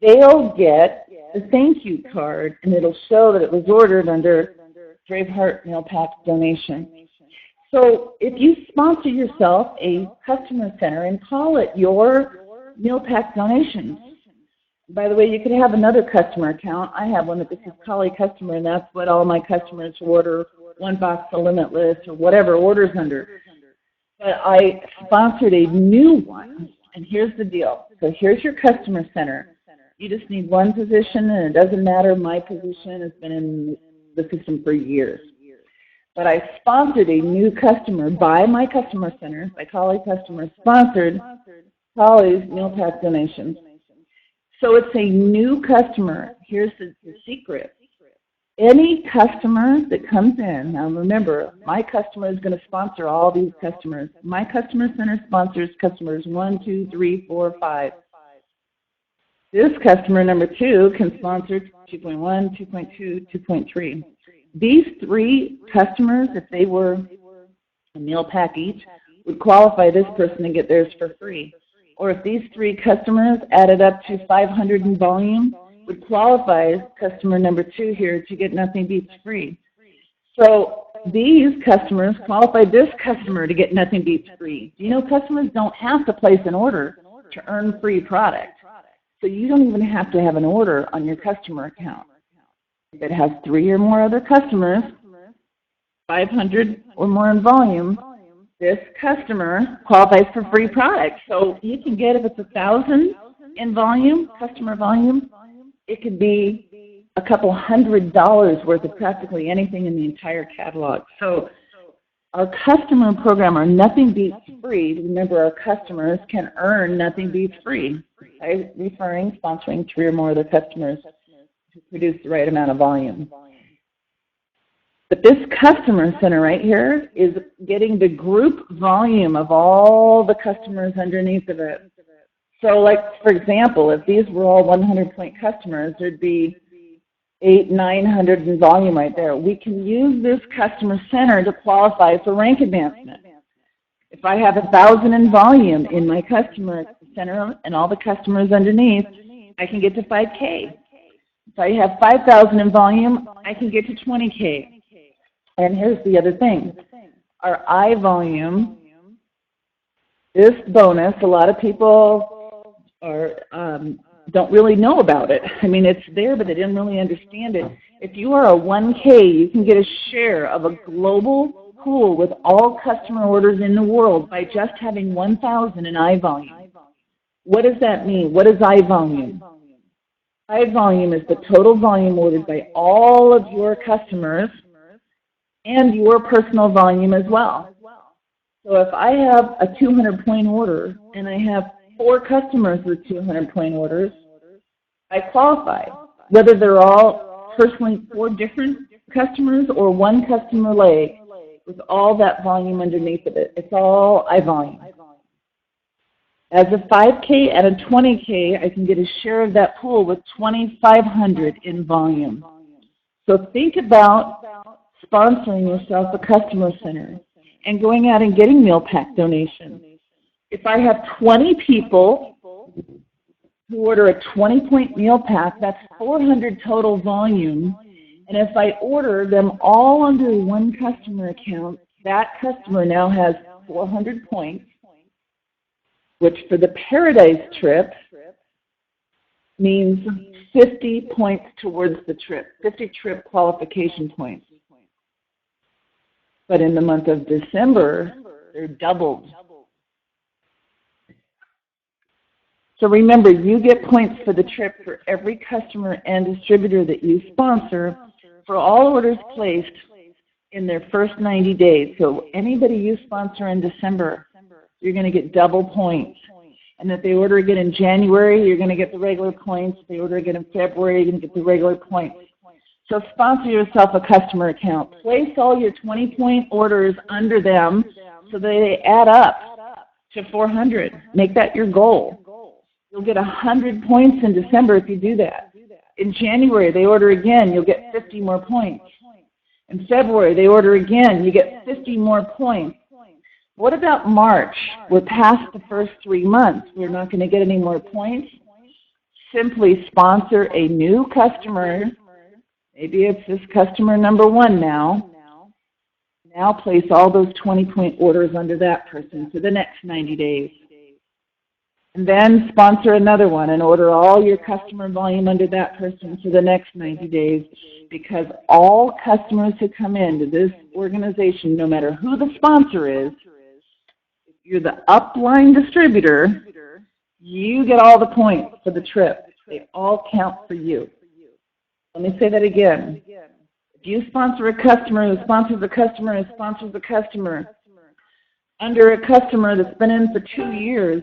they'll get a thank you card, and it'll show that it was ordered under Braveheart Meal Pack donation. So if you sponsor yourself a customer center and call it your meal pack donations. By the way, you could have another customer account. I have one that this is Colli Customer, and that's what all my customers who order one box of Limitless or whatever orders under. But I sponsored a new one, and here's the deal. So here's your customer center. You just need one position, and it doesn't matter. My position has been in the system for years. But I sponsored a new customer by my customer center, by Colli Customer, sponsored Colli's Meal Pack donations. So it's a new customer. Here's the secret. Any customer that comes in, now remember, my customer is going to sponsor all these customers. My customer center sponsors customers 1, 2, 3, 4, 5. This customer, number 2, can sponsor 2.1, 2.2, 2.3. These 3 customers, if they were a meal pack each, would qualify this person to get theirs for free. Or if these 3 customers added up to 500 in volume, would qualify customer number 2 here to get Nothing Beats free. So these customers qualify this customer to get Nothing Beats free. You know, customers don't have to place an order to earn free product. So you don't even have to have an order on your customer account. If it has 3 or more other customers, 500 or more in volume, this customer qualifies for free product. So you can get, if it's 1,000 in volume, customer volume, it could be a couple $100 worth of practically anything in the entire catalog. So our customer program, our Nothing Beats Free, remember our customers can earn Nothing Beats Free by referring, sponsoring 3 or more of their customers to produce the right amount of volume. But this customer center right here is getting the group volume of all the customers underneath of it. So like, for example, if these were all 100-point customers, there'd be 800-900 in volume right there. We can use this customer center to qualify for rank advancement. If I have 1,000 in volume in my customer center and all the customers underneath, I can get to 5K. If I have 5,000 in volume, I can get to 20K. And here's the other thing. Our I volume, this bonus, a lot of people don't really know about it. I mean, it's there, but they didn't really understand it. If you are a 1K, you can get a share of a global pool with all customer orders in the world by just having 1,000 in I volume. What does that mean? What is I volume? I volume is the total volume ordered by all of your customers and your personal volume as well. So if I have a 200-point order and I have 4 customers with 200-point orders, I qualify. Whether they're all personally 4 different customers or 1 customer leg with all that volume underneath of it. It's all I volume. As a 5K and a 20K, I can get a share of that pool with 2,500 in volume. So think about sponsoring yourself a customer center and going out and getting meal pack donations. If I have 20 people who order a 20-point meal pack, that's 400 total volume. And if I order them all under 1 customer account, that customer now has 400 points, which for the Paradise trip means 50 points towards the trip, 50 trip qualification points. But in the month of December, they're doubled. So remember, you get points for the trip for every customer and distributor that you sponsor for all orders placed in their first 90 days. So anybody you sponsor in December, you're going to get double points. And if they order again in January, you're going to get the regular points. If they order again in February, you're going to get the regular points. So sponsor yourself a customer account. Place all your 20-point orders under them so they add up to 400. Make that your goal. You'll get 100 points in December if you do that. In January, they order again, you'll get 50 more points. In February, they order again, you get 50 more points. What about March? We're past the first 3 months. We're not going to get any more points. simply sponsor a new customer. Maybe it's this customer number 1 now. Now place all those 20-point orders under that person for the next 90 days. And then sponsor another one and order all your customer volume under that person for the next 90 days, because all customers who come into this organization, no matter who the sponsor is, if you're the upline distributor, you get all the points for the trip. They all count for you. Let me say that again. If you sponsor a customer who sponsors a customer who sponsors a customer under a customer that's been in for 2 years,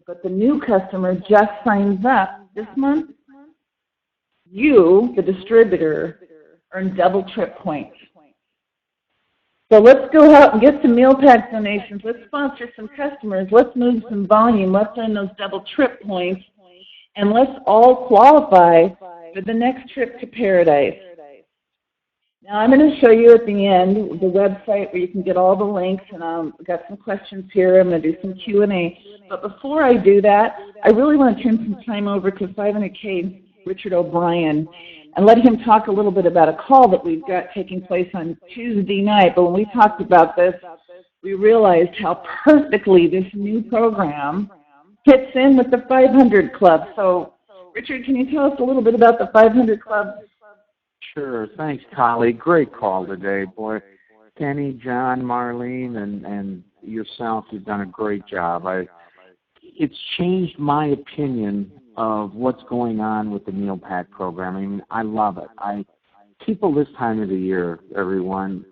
but the new customer just signs up this month, you, the distributor, earn double trip points. So let's go out and get some meal pack donations. Let's sponsor some customers. Let's move some volume. Let's earn those double trip points. And let's all qualify for the next trip to Paradise. Now I'm going to show you at the end the website where you can get all the links, and I've got some questions here. I'm going to do some Q&A. But before I do that, I really want to turn some time over to 500K Richard O'Brien and let him talk a little bit about a call that we've got taking place on Tuesday night. But when we talked about this, we realized how perfectly this new program fits in with the 500 Club. So, Richard, can you tell us a little bit about the 500 Club? Sure. Thanks, Colli. Great call today, boy. Kenny, John, Marlene, and yourself, you've done a great job. It's changed my opinion of what's going on with the meal pack program. I mean, I love it. People this time of the year, everyone,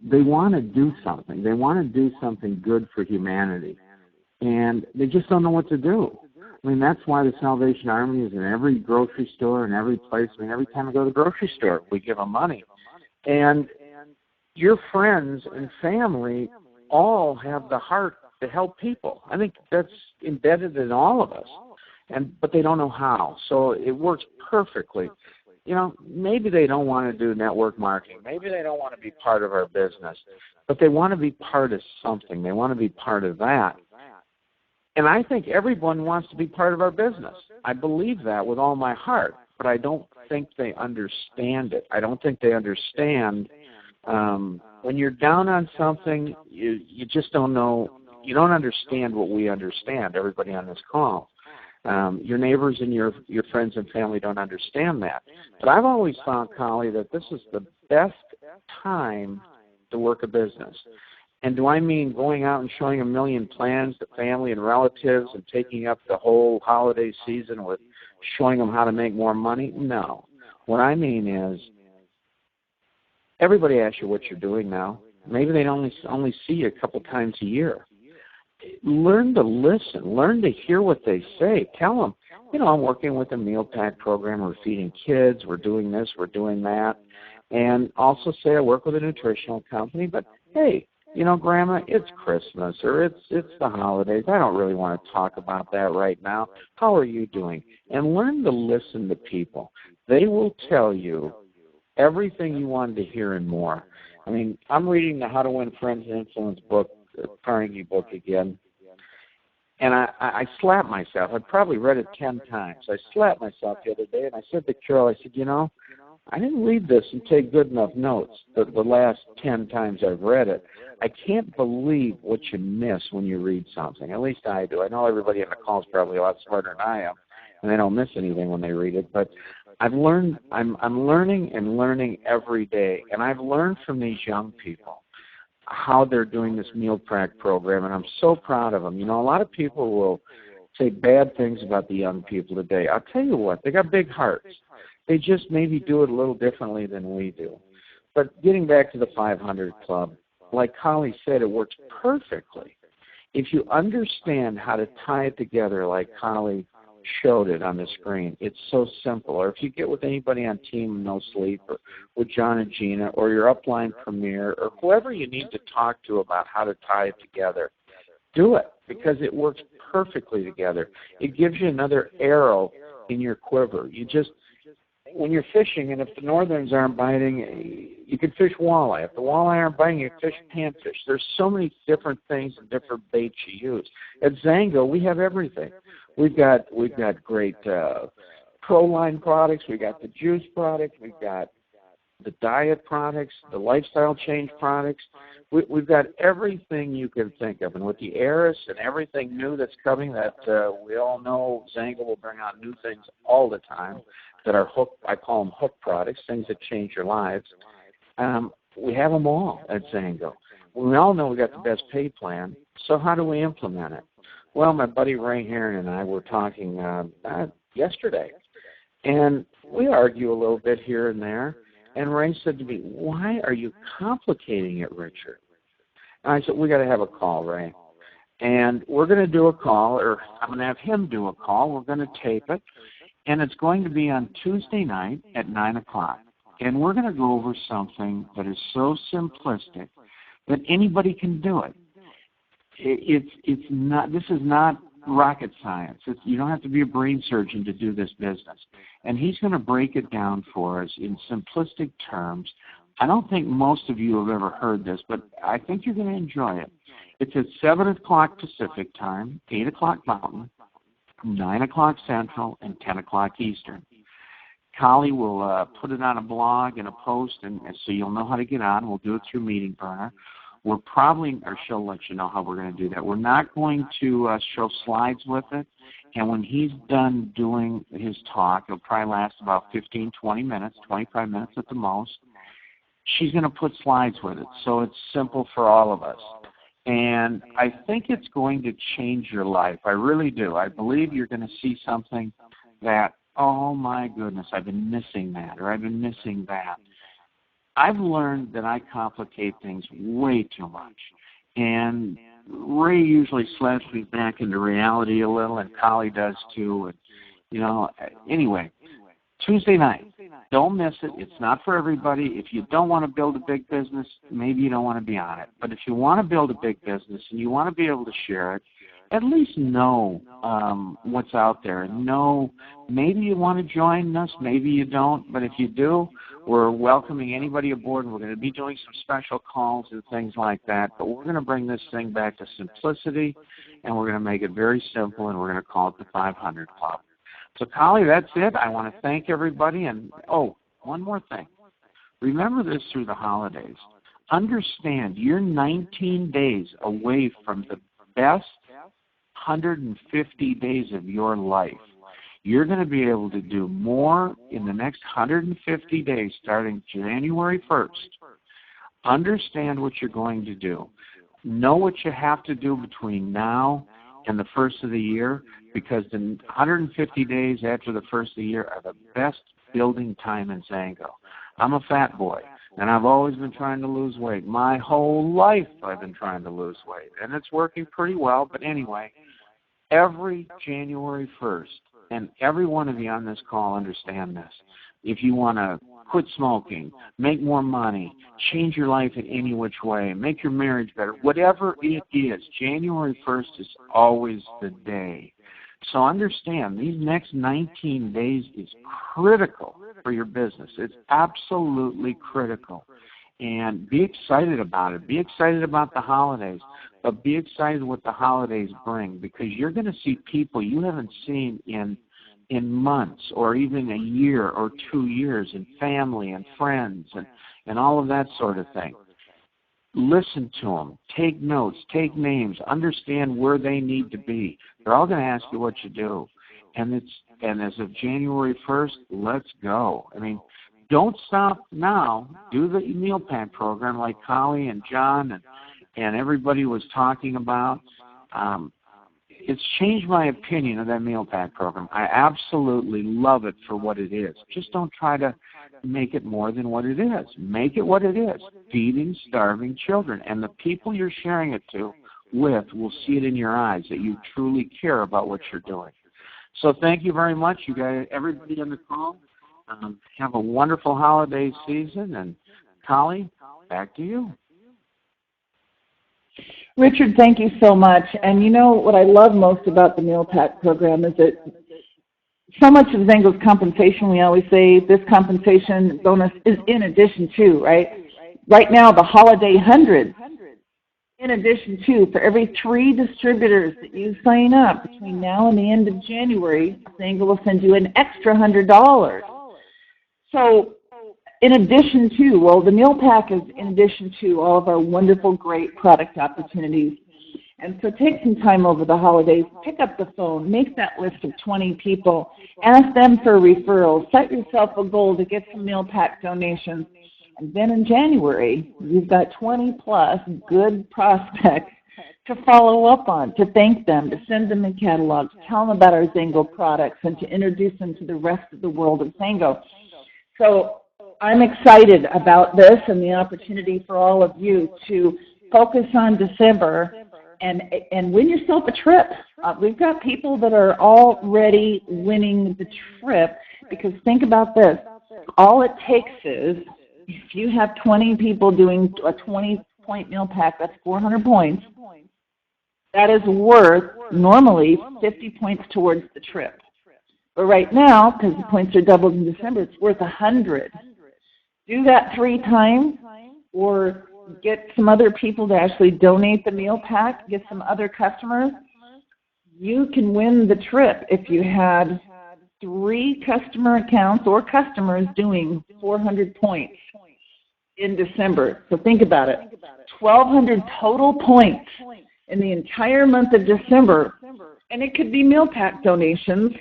they want to do something. They want to do something good for humanity, and they just don't know what to do. I mean, that's why the Salvation Army is in every grocery store and every place. I mean, every time I go to the grocery store, we give them money. And your friends and family all have the heart to help people. I think that's embedded in all of us, but they don't know how. So it works perfectly. You know, maybe they don't want to do network marketing. Maybe they don't want to be part of our business, but they want to be part of something. They want to be part of that. And I think everyone wants to be part of our business. I believe that with all my heart, but I don't think they understand it. I don't think they understand when you're down on something, you just don't know. You don't understand what we understand, everybody on this call. Your neighbors and your friends and family don't understand that. But I've always found, Colli, that this is the best time to work a business. And do I mean going out and showing a million plans to family and relatives and taking up the whole holiday season with showing them how to make more money? No. What I mean is everybody asks you what you're doing now. Maybe they only see you a couple times a year. Learn to listen. Learn to hear what they say. Tell them, you know, I'm working with a meal pack program. We're feeding kids. We're doing this. We're doing that. And also say I work with a nutritional company, but hey, you know, Grandma, it's Christmas or it's the holidays. I don't really want to talk about that right now. How are you doing? And learn to listen to people. They will tell you everything you wanted to hear and more. I mean, I'm reading the How to Win Friends and Influence book, the Carnegie book again, and I slapped myself. I'd probably read it 10 times. I slapped myself the other day, and I said to Carol, I said, you know, I didn't read this and take good enough notes the last 10 times I've read it. I can't believe what you miss when you read something. At least I do. I know everybody on the call is probably a lot smarter than I am, and they don't miss anything when they read it. But I've learned. I'm learning and learning every day, and I've learned from these young people how they're doing this meal pack program, and I'm so proud of them. You know, a lot of people will say bad things about the young people today. I'll tell you what, they got big hearts. They just maybe do it a little differently than we do. But getting back to the 500 Club, like Colli said, it works perfectly. If you understand how to tie it together like Colli showed it on the screen, it's so simple. Or if you get with anybody on Team No Sleep or with John and Gina or your upline premier or whoever you need to talk to about how to tie it together, do it because it works perfectly together. It gives you another arrow in your quiver. You just, when you're fishing, and if the northerns aren't biting, you can fish walleye. If the walleye aren't biting, you can fish panfish. There's so many different things and different baits you use. At XANGO, we have everything. We've got great ProLine products. We got the juice product. We've got the diet products, the lifestyle change products. We've got everything you can think of. And with the Eris and everything new that's coming, that we all know XANGO will bring out new things all the time that are hook. I call them hook products, things that change your lives. We have them all at XANGO. We all know we got the best pay plan. So how do we implement it? Well, my buddy Ray Heron and I were talking yesterday, and we argue a little bit here and there. And Ray said to me, "Why are you complicating it, Richard?" And I said, "We got to have a call, Ray. And we're going to do a call, or I'm going to have him do a call. We're going to tape it, and it's going to be on Tuesday night at 9 o'clock. And we're going to go over something that is so simplistic that anybody can do it. It's not. This is not rocket science. You don't have to be a brain surgeon to do this business. And he's going to break it down for us in simplistic terms. I don't think most of you have ever heard this, but I think you're going to enjoy it. It's at 7 o'clock Pacific time, 8 o'clock Mountain, 9 o'clock Central, and 10 o'clock Eastern. Colli will put it on a blog and a post, and so you'll know how to get on. We'll do it through Meeting Burner. We're probably, or she'll let you know how we're going to do that. We're not going to show slides with it, and when he's done doing his talk, it'll probably last about 15, 20 minutes, 25 minutes at the most. She's going to put slides with it, so it's simple for all of us. And I think it's going to change your life. I really do. I believe you're going to see something that, oh my goodness, I've been missing that, or I've been missing that. I've learned that I complicate things way too much. And Ray usually slaps me back into reality a little, and Colli does too. And, you know, anyway, Tuesday night, don't miss it. It's not for everybody. If you don't want to build a big business, maybe you don't want to be on it. But if you want to build a big business and you want to be able to share it, at least know what's out there. Know maybe you want to join us, maybe you don't. But if you do, we're welcoming anybody aboard. We're going to be doing some special calls and things like that. But we're going to bring this thing back to simplicity, and we're going to make it very simple, and we're going to call it the 500 Club. So, Colli, that's it. I want to thank everybody. And, oh, one more thing. Remember this through the holidays. Understand you're 19 days away from the best 150 days of your life. You're going to be able to do more in the next 150 days starting January 1st. Understand what you're going to do. Know what you have to do between now and the first of the year, because the 150 days after the first of the year are the best building time in XANGO. I'm a fat boy, and I've always been trying to lose weight. My whole life I've been trying to lose weight, and it's working pretty well. But anyway, every January 1st, and every one of you on this call understand this. If you want to quit smoking, make more money, change your life in any which way, make your marriage better, whatever it is, January 1st is always the day. So understand, these next 19 days is critical for your business. It's absolutely critical. And be excited about it. Be excited about the holidays, but be excited what the holidays bring, because you're going to see people you haven't seen in months or even a year or 2 years, and family and friends and all of that sort of thing. Listen to them. Take notes. Take names. Understand where they need to be. They're all going to ask you what you do. And as of January 1st, let's go. I mean, don't stop now. Do the meal pack program like Colli and John and everybody was talking about. It's changed my opinion of that meal pack program. I absolutely love it for what it is. Just don't try to make it more than what it is. Make it what it is, feeding starving children. And the people you're sharing it with will see it in your eyes that you truly care about what you're doing. So thank you very much, you guys, everybody on the call. Have a wonderful holiday season. And Colli, back to you. Richard, thank you so much. And you know what I love most about the Meal Pack program is that so much of XANGO's compensation, we always say this compensation bonus is in addition to, right? Right now, the Holiday 100 In addition to, for every 3 distributors that you sign up between now and the end of January, XANGO will send you an extra $100. So in addition to, well, the meal pack is in addition to all of our wonderful, great product opportunities. And so take some time over the holidays, pick up the phone, make that list of 20 people, ask them for referrals, set yourself a goal to get some meal pack donations. And then in January, you've got 20 plus good prospects to follow up on, to thank them, to send them a catalog, to tell them about our XANGO products, and to introduce them to the rest of the world of XANGO. So I'm excited about this and the opportunity for all of you to focus on December and win yourself a trip. We've got people that are already winning the trip, because think about this. All it takes is, if you have 20 people doing a 20-point meal pack, that's 400 points. That is worth normally 50 points towards the trip. But right now, because the points are doubled in December, it's worth 100. Do that 3 times, or get some other people to actually donate the meal pack, get some other customers. You can win the trip if you had 3 customer accounts or customers doing 400 points in December. So think about it. 1,200 total points in the entire month of December, and it could be meal pack donations.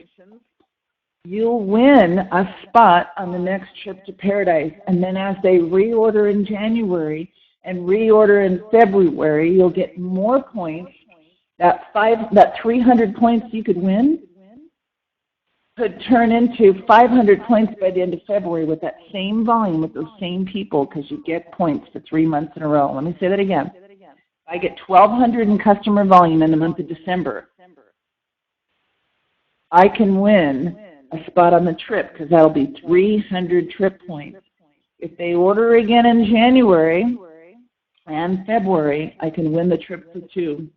You'll win a spot on the next trip to Paradise. And then as they reorder in January and reorder in February, you'll get more points. That 300 points you could win could turn into 500 points by the end of February with that same volume, with those same people, because you get points for 3 months in a row. Let me say that again. I get 1,200 in customer volume in the month of December. I can win a spot on the trip, because that'll be 300 trip points. If they order again in January and February, I can win the trip for 2.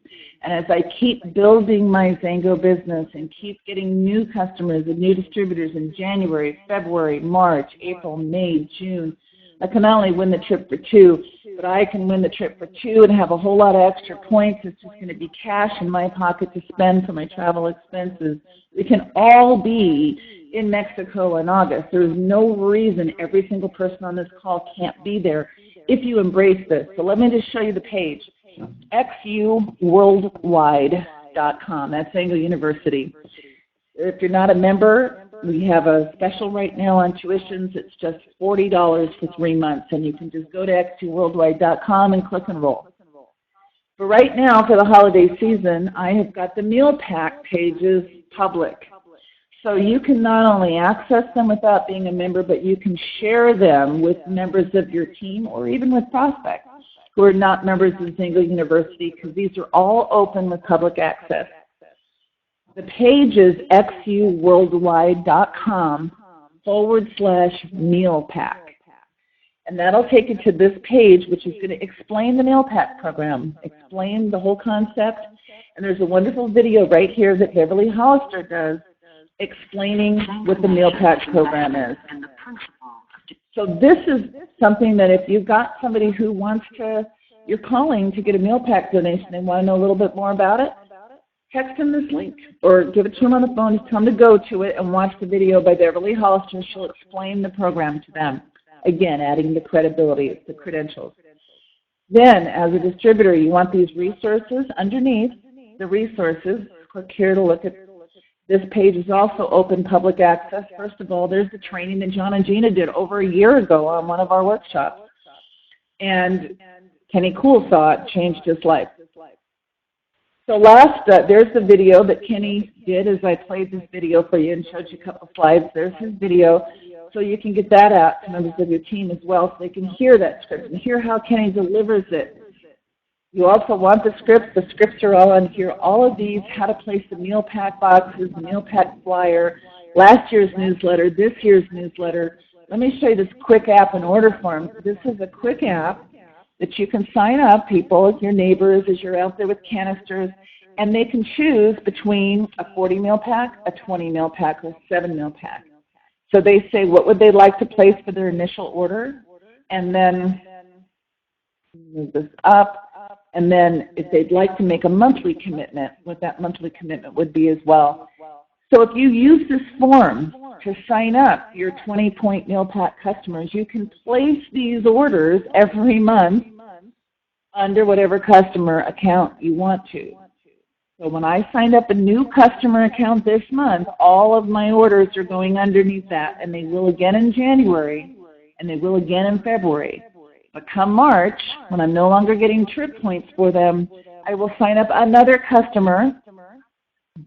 And as I keep building my XANGO business and keep getting new customers and new distributors in January, February, March, April, May, June, I can not only win the trip for 2, but I can win the trip for 2 and have a whole lot of extra points. It's just going to be cash in my pocket to spend for my travel expenses. We can all be in Mexico in August. There is no reason every single person on this call can't be there if you embrace this. So let me just show you the page. XUWorldwide.com. That's XANGO University. If you're not a member, we have a special right now on tuitions. It's just $40 for 3 months, and you can just go to XUWorldwide.com and click enroll. But right now, for the holiday season, I have got the meal pack pages public. So you can not only access them without being a member, but you can share them with members of your team or even with prospects who are not members of XANGO University, because these are all open with public access. The page is xuworldwide.com/meal pack. And that'll take you to this page, which is going to explain the meal pack program, explain the whole concept. And there's a wonderful video right here that Beverly Hollister does explaining what the meal pack program is. So this is something that if you've got somebody who wants to, you're calling to get a meal pack donation, they want to know a little bit more about it, text them this link or give it to them on the phone. Just tell them to go to it and watch the video by Beverly Hollister. She'll explain the program to them. Again, adding the credibility, the credentials. Then, as a distributor, you want these resources underneath the resources. Click here to look at. This page is also open public access. First of all, there's the training that John and Gina did over a year ago on one of our workshops. And Kenny Cool saw it, changed his life. So there's the video that Kenny did as I played this video for you and showed you a couple slides. There's his video. So you can get that out to members of your team as well so they can hear that script and hear how Kenny delivers it. You also want the scripts. The scripts are all on here. All of these, how to place the meal pack boxes, the meal pack flyer, last year's newsletter, this year's newsletter. Let me show you this quick app and order form. This is a quick app that you can sign up, people, your neighbors, as you're out there with canisters, and they can choose between a 40 meal pack, a 20 meal pack, or a 7 meal pack. So they say what would they like to place for their initial order, and then move this up. And then if they'd like to make a monthly commitment, what that monthly commitment would be as well. So if you use this form to sign up your 20-point meal pack customers, you can place these orders every month under whatever customer account you want to. So when I signed up a new customer account this month, all of my orders are going underneath that, and they will again in January, and they will again in February. But come March, when I'm no longer getting trip points for them, I will sign up another customer,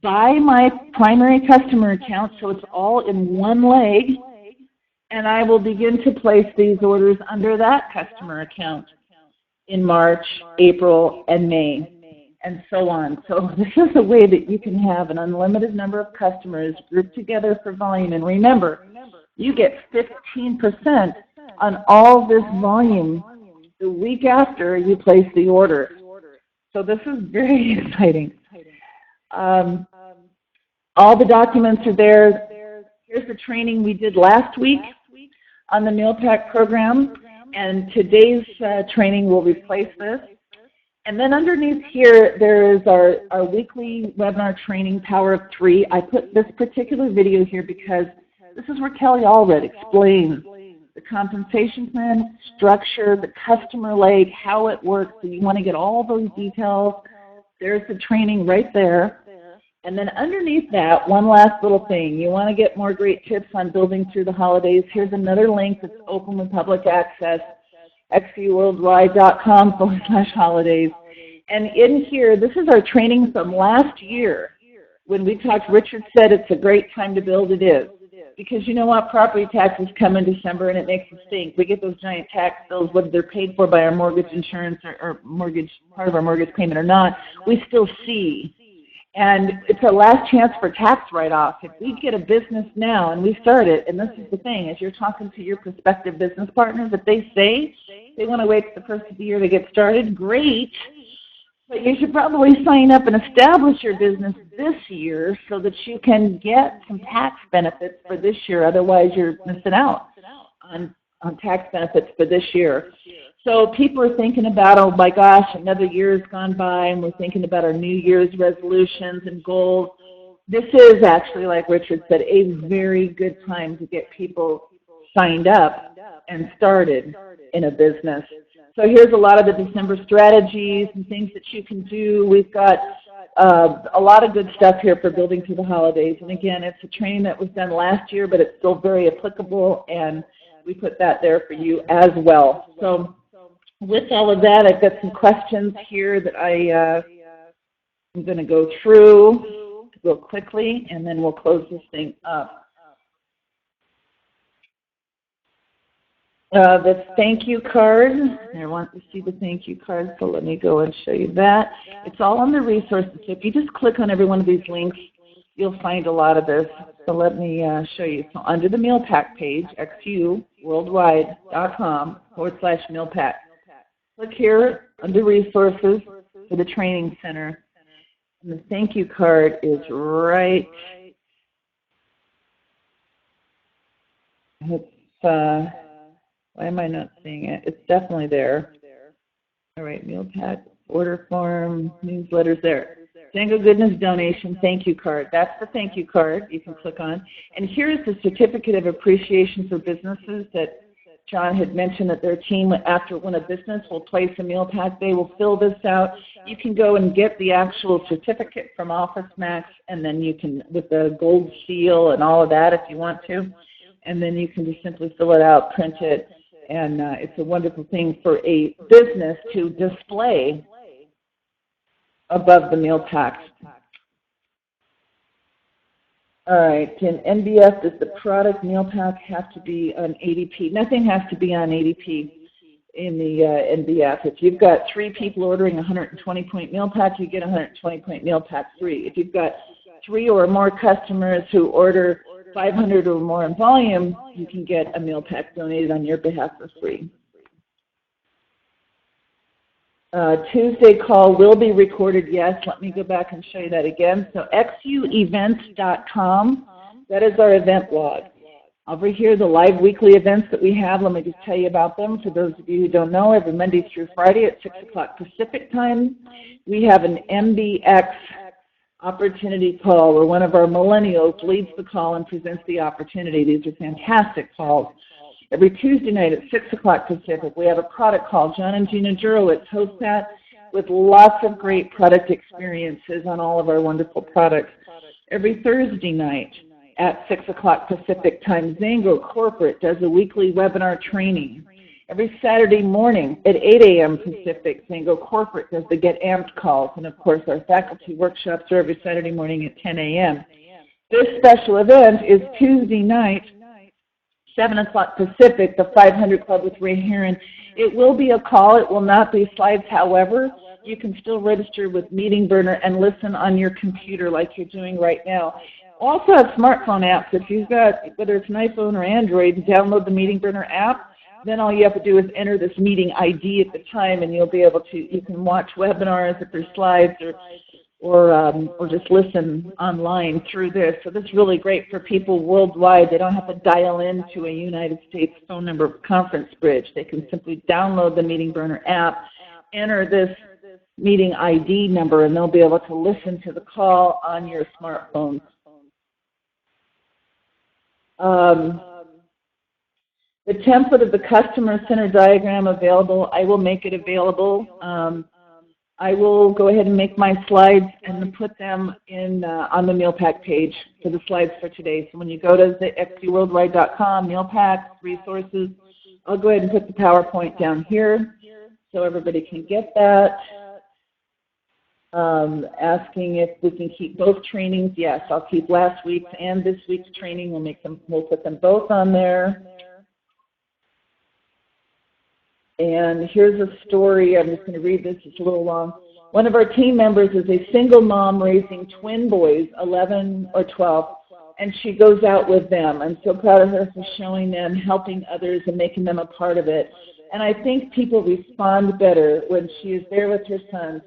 buy my primary customer account so it's all in one leg, and I will begin to place these orders under that customer account in March, April, and May, and so on. So this is a way that you can have an unlimited number of customers grouped together for volume. And remember, you get 15% on all this volume the week after you place the order. So this is very exciting. All the documents are there. Here's the training we did last week on the Meal Pack program, and today's training will replace this. And then underneath here, there is our weekly webinar training, Power of Three. I put this particular video here because this is where Kelly Allred explains the compensation plan, structure, the customer leg, how it works. So you want to get all those details. There's the training right there. And then underneath that, one last little thing. You want to get more great tips on building through the holidays. Here's another link that's open with public access, xaworldwide.com/holidays. And in here, this is our training from last year. When we talked, Richard said it's a great time to build. It is. Because you know what? Property taxes come in December and it makes us think. We get those giant tax bills, whether they're paid for by our mortgage insurance or mortgage, part of our mortgage payment or not, we still see. And it's our last chance for tax write-off. If we get a business now and we start it, and this is the thing, as you're talking to your prospective business partners, if they say they want to wait for the first of the year to get started, great. But you should probably sign up and establish your business this year so that you can get some tax benefits for this year. Otherwise, you're missing out on tax benefits for this year. So people are thinking about, oh my gosh, another year's gone by, and we're thinking about our New Year's resolutions and goals. This is actually, like Richard said, a very good time to get people signed up and started in a business. So here's a lot of the December strategies and things that you can do. We've got a lot of good stuff here for building through the holidays. And again, it's a training that was done last year, but it's still very applicable, and we put that there for you as well. So with all of that, I've got some questions here that I'm going to go through real quickly, and then we'll close this thing up. The thank you card, I want to see the thank you card, so let me go and show you that. It's all on the resources. So if you just click on every one of these links, you'll find a lot of this. So let me show you. So under the Meal Pack page, xaworldwide.com/Meal Pack. Click here under resources for the training center. And the thank you card is right. It's, why am I not seeing it? It's definitely there. All right, Meal Pack, order form, newsletters there. XANGO Goodness donation thank you card. That's the thank you card you can click on. And here's the certificate of appreciation for businesses that John had mentioned that their team, after when a business will place a meal pack, they will fill this out. You can go and get the actual certificate from OfficeMax, and then you can, with the gold seal and all of that if you want to, and then you can just simply fill it out, print it, and it's a wonderful thing for a business to display above the meal packs. All right, in NBF, does the product meal pack have to be on ADP? Nothing has to be on ADP in the NBF. If you've got 3 people ordering a 120-point meal pack, you get a 120-point meal pack free. If you've got 3 or more customers who order 500 or more in volume, you can get a meal pack donated on your behalf for free. Tuesday call will be recorded, yes. Let me go back and show you that again. So xuevents.com, that is our event log. Over here, the live weekly events that we have, let me just tell you about them. For those of you who don't know, every Monday through Friday at 6 o'clock Pacific time, we have an MBX opportunity call where one of our millennials leads the call and presents the opportunity. These are fantastic calls. Every Tuesday night at 6 o'clock Pacific, we have a product call. John and Gina Jurowitz host that with lots of great product experiences on all of our wonderful products. Every Thursday night at 6 o'clock Pacific time, XANGO Corporate does a weekly webinar training. Every Saturday morning at 8 a.m. Pacific, XANGO Corporate does the Get Amped calls. And of course, our faculty workshops are every Saturday morning at 10 a.m. This special event is Tuesday night, 7 o'clock Pacific, the 500 Club with Ray Heron. It will be a call. It will not be slides. However, you can still register with Meeting Burner and listen on your computer like you're doing right now. Also have smartphone apps. If you've got, whether it's an iPhone or Android, download the Meeting Burner app. Then all you have to do is enter this meeting ID at the time, and you'll be able to, you can watch webinars if there's slides or just listen online through this. So this is really great for people worldwide. They don't have to dial into a United States phone number conference bridge. They can simply download the Meeting Burner app, enter this meeting ID number, and they'll be able to listen to the call on your smartphone. The template of the customer center diagram available, I will make it available. I will go ahead and make my slides and put them in on the meal pack page for the slides for today. So when you go to the xcworldwide.com, meal packs, resources, I'll go ahead and put the PowerPoint down here so everybody can get that. Asking if we can keep both trainings. Yes, I'll keep last week's and this week's training. We'll put them both on there. And here's a story. I'm just going to read this. It's a little long. One of our team members is a single mom raising twin boys, 11 or 12, and she goes out with them. I'm so proud of her for showing them, helping others, and making them a part of it. And I think people respond better when she is there with her sons,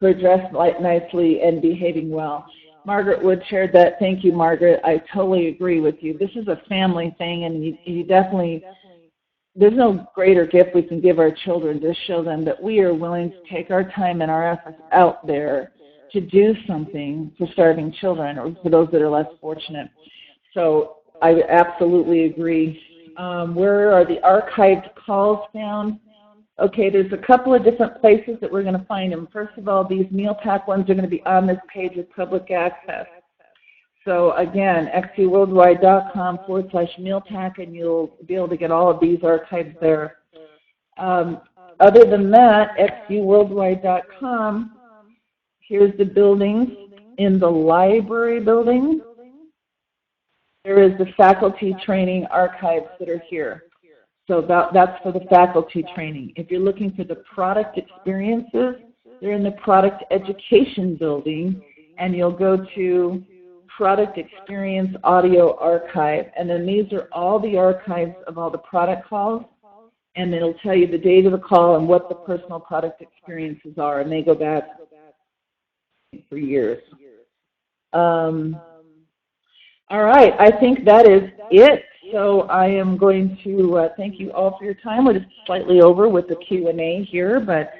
who are dressed nicely and behaving well. Margaret Wood shared that. Thank you, Margaret. I totally agree with you. This is a family thing, and you definitely, there's no greater gift we can give our children to show them that we are willing to take our time and our efforts out there to do something for starving children or for those that are less fortunate. So I absolutely agree. Where are the archived calls found? Okay, there's a couple of different places that we're going to find them. First of all, these meal pack ones are going to be on this page with public access. So again, xcworldwide.com/meal pack, and you'll be able to get all of these archives there. Other than that, xcworldwide.com, here's the buildings. In the library building, there is the faculty training archives that are here. So that's for the faculty training. If you're looking for the product experiences, they're in the product education building, and you'll go to Product Experience Audio Archive. And then these are all the archives of all the product calls, and it'll tell you the date of the call and what the personal product experiences are, and they go back for years. All right, I think that is it. So I am going to thank you all for your time. We're just slightly over with the Q&A here, but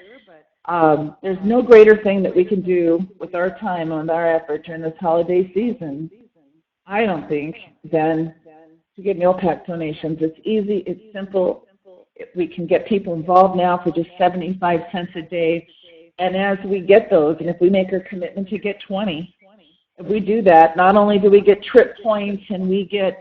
there's no greater thing that we can do with our time and our effort during this holiday season, I don't think, than to get meal pack donations. It's easy, it's simple. We can get people involved now for just 75 cents a day. And as we get those, and if we make our commitment to get 20, if we do that, not only do we get trip points and we can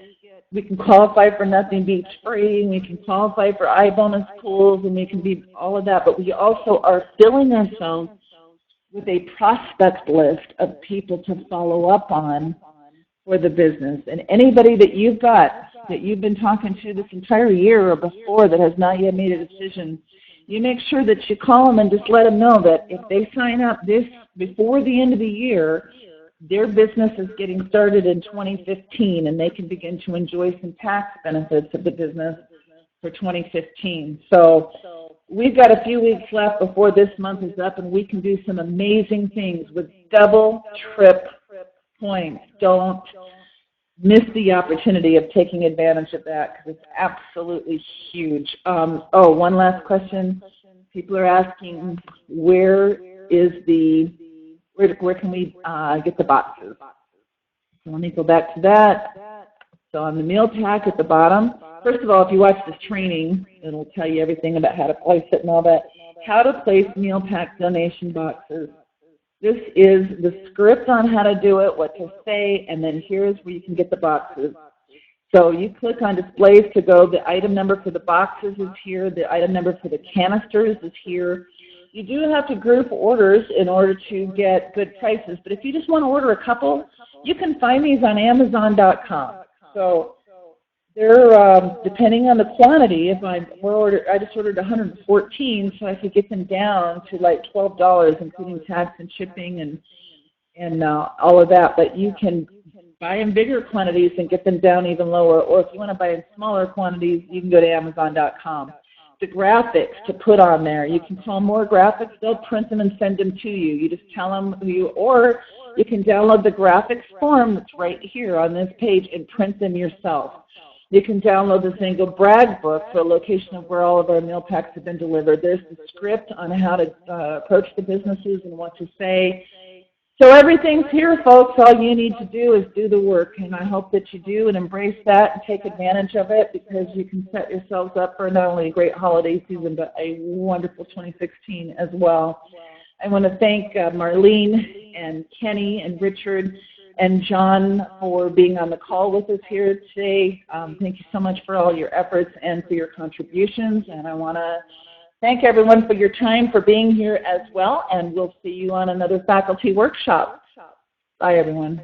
qualify for Nothing Beats Free, and we can qualify for iBonus pools, and we can be all of that, but we also are filling ourselves with a prospect list of people to follow up on for the business. And anybody that you've got, that you've been talking to this entire year or before that has not yet made a decision, you make sure that you call them and just let them know that if they sign up this before the end of the year, their business is getting started in 2015, and they can begin to enjoy some tax benefits of the business for 2015. So we've got a few weeks left before this month is up, and we can do some amazing things with double, trip points. Don't miss the opportunity of taking advantage of that because it's absolutely huge. One last question. People are asking, where can we get the boxes? So let me go back to that. So on the meal pack at the bottom, first of all, if you watch this training, it'll tell you everything about how to place it and all that. How to place meal pack donation boxes. This is the script on how to do it, what to say, and then here's where you can get the boxes. So you click on displays to go. The item number for the boxes is here. The item number for the canisters is here. You do have to group orders in order to get good prices, but if you just want to order a couple, you can find these on Amazon.com. So they're depending on the quantity. I just ordered 114, so I could get them down to like $12, including tax and shipping and all of that. But you can buy in bigger quantities and get them down even lower. Or if you want to buy in smaller quantities, you can go to Amazon.com. The graphics to put on there, you can call more graphics. They'll print them and send them to you. You just tell them or you can download the graphics form that's right here on this page and print them yourself. You can download the XANGO brag book for a location of where all of our meal packs have been delivered. There's the script on how to approach the businesses and what to say. So everything's here, folks. All you need to do is do the work, and I hope that you do and embrace that and take advantage of it because you can set yourselves up for not only a great holiday season but a wonderful 2016 as well. I want to thank Marlene and Kenny and Richard and John for being on the call with us here today. Thank you so much for all your efforts and for your contributions. And I want to thank everyone for your time, for being here as well. And we'll see you on another faculty workshop. Bye, everyone.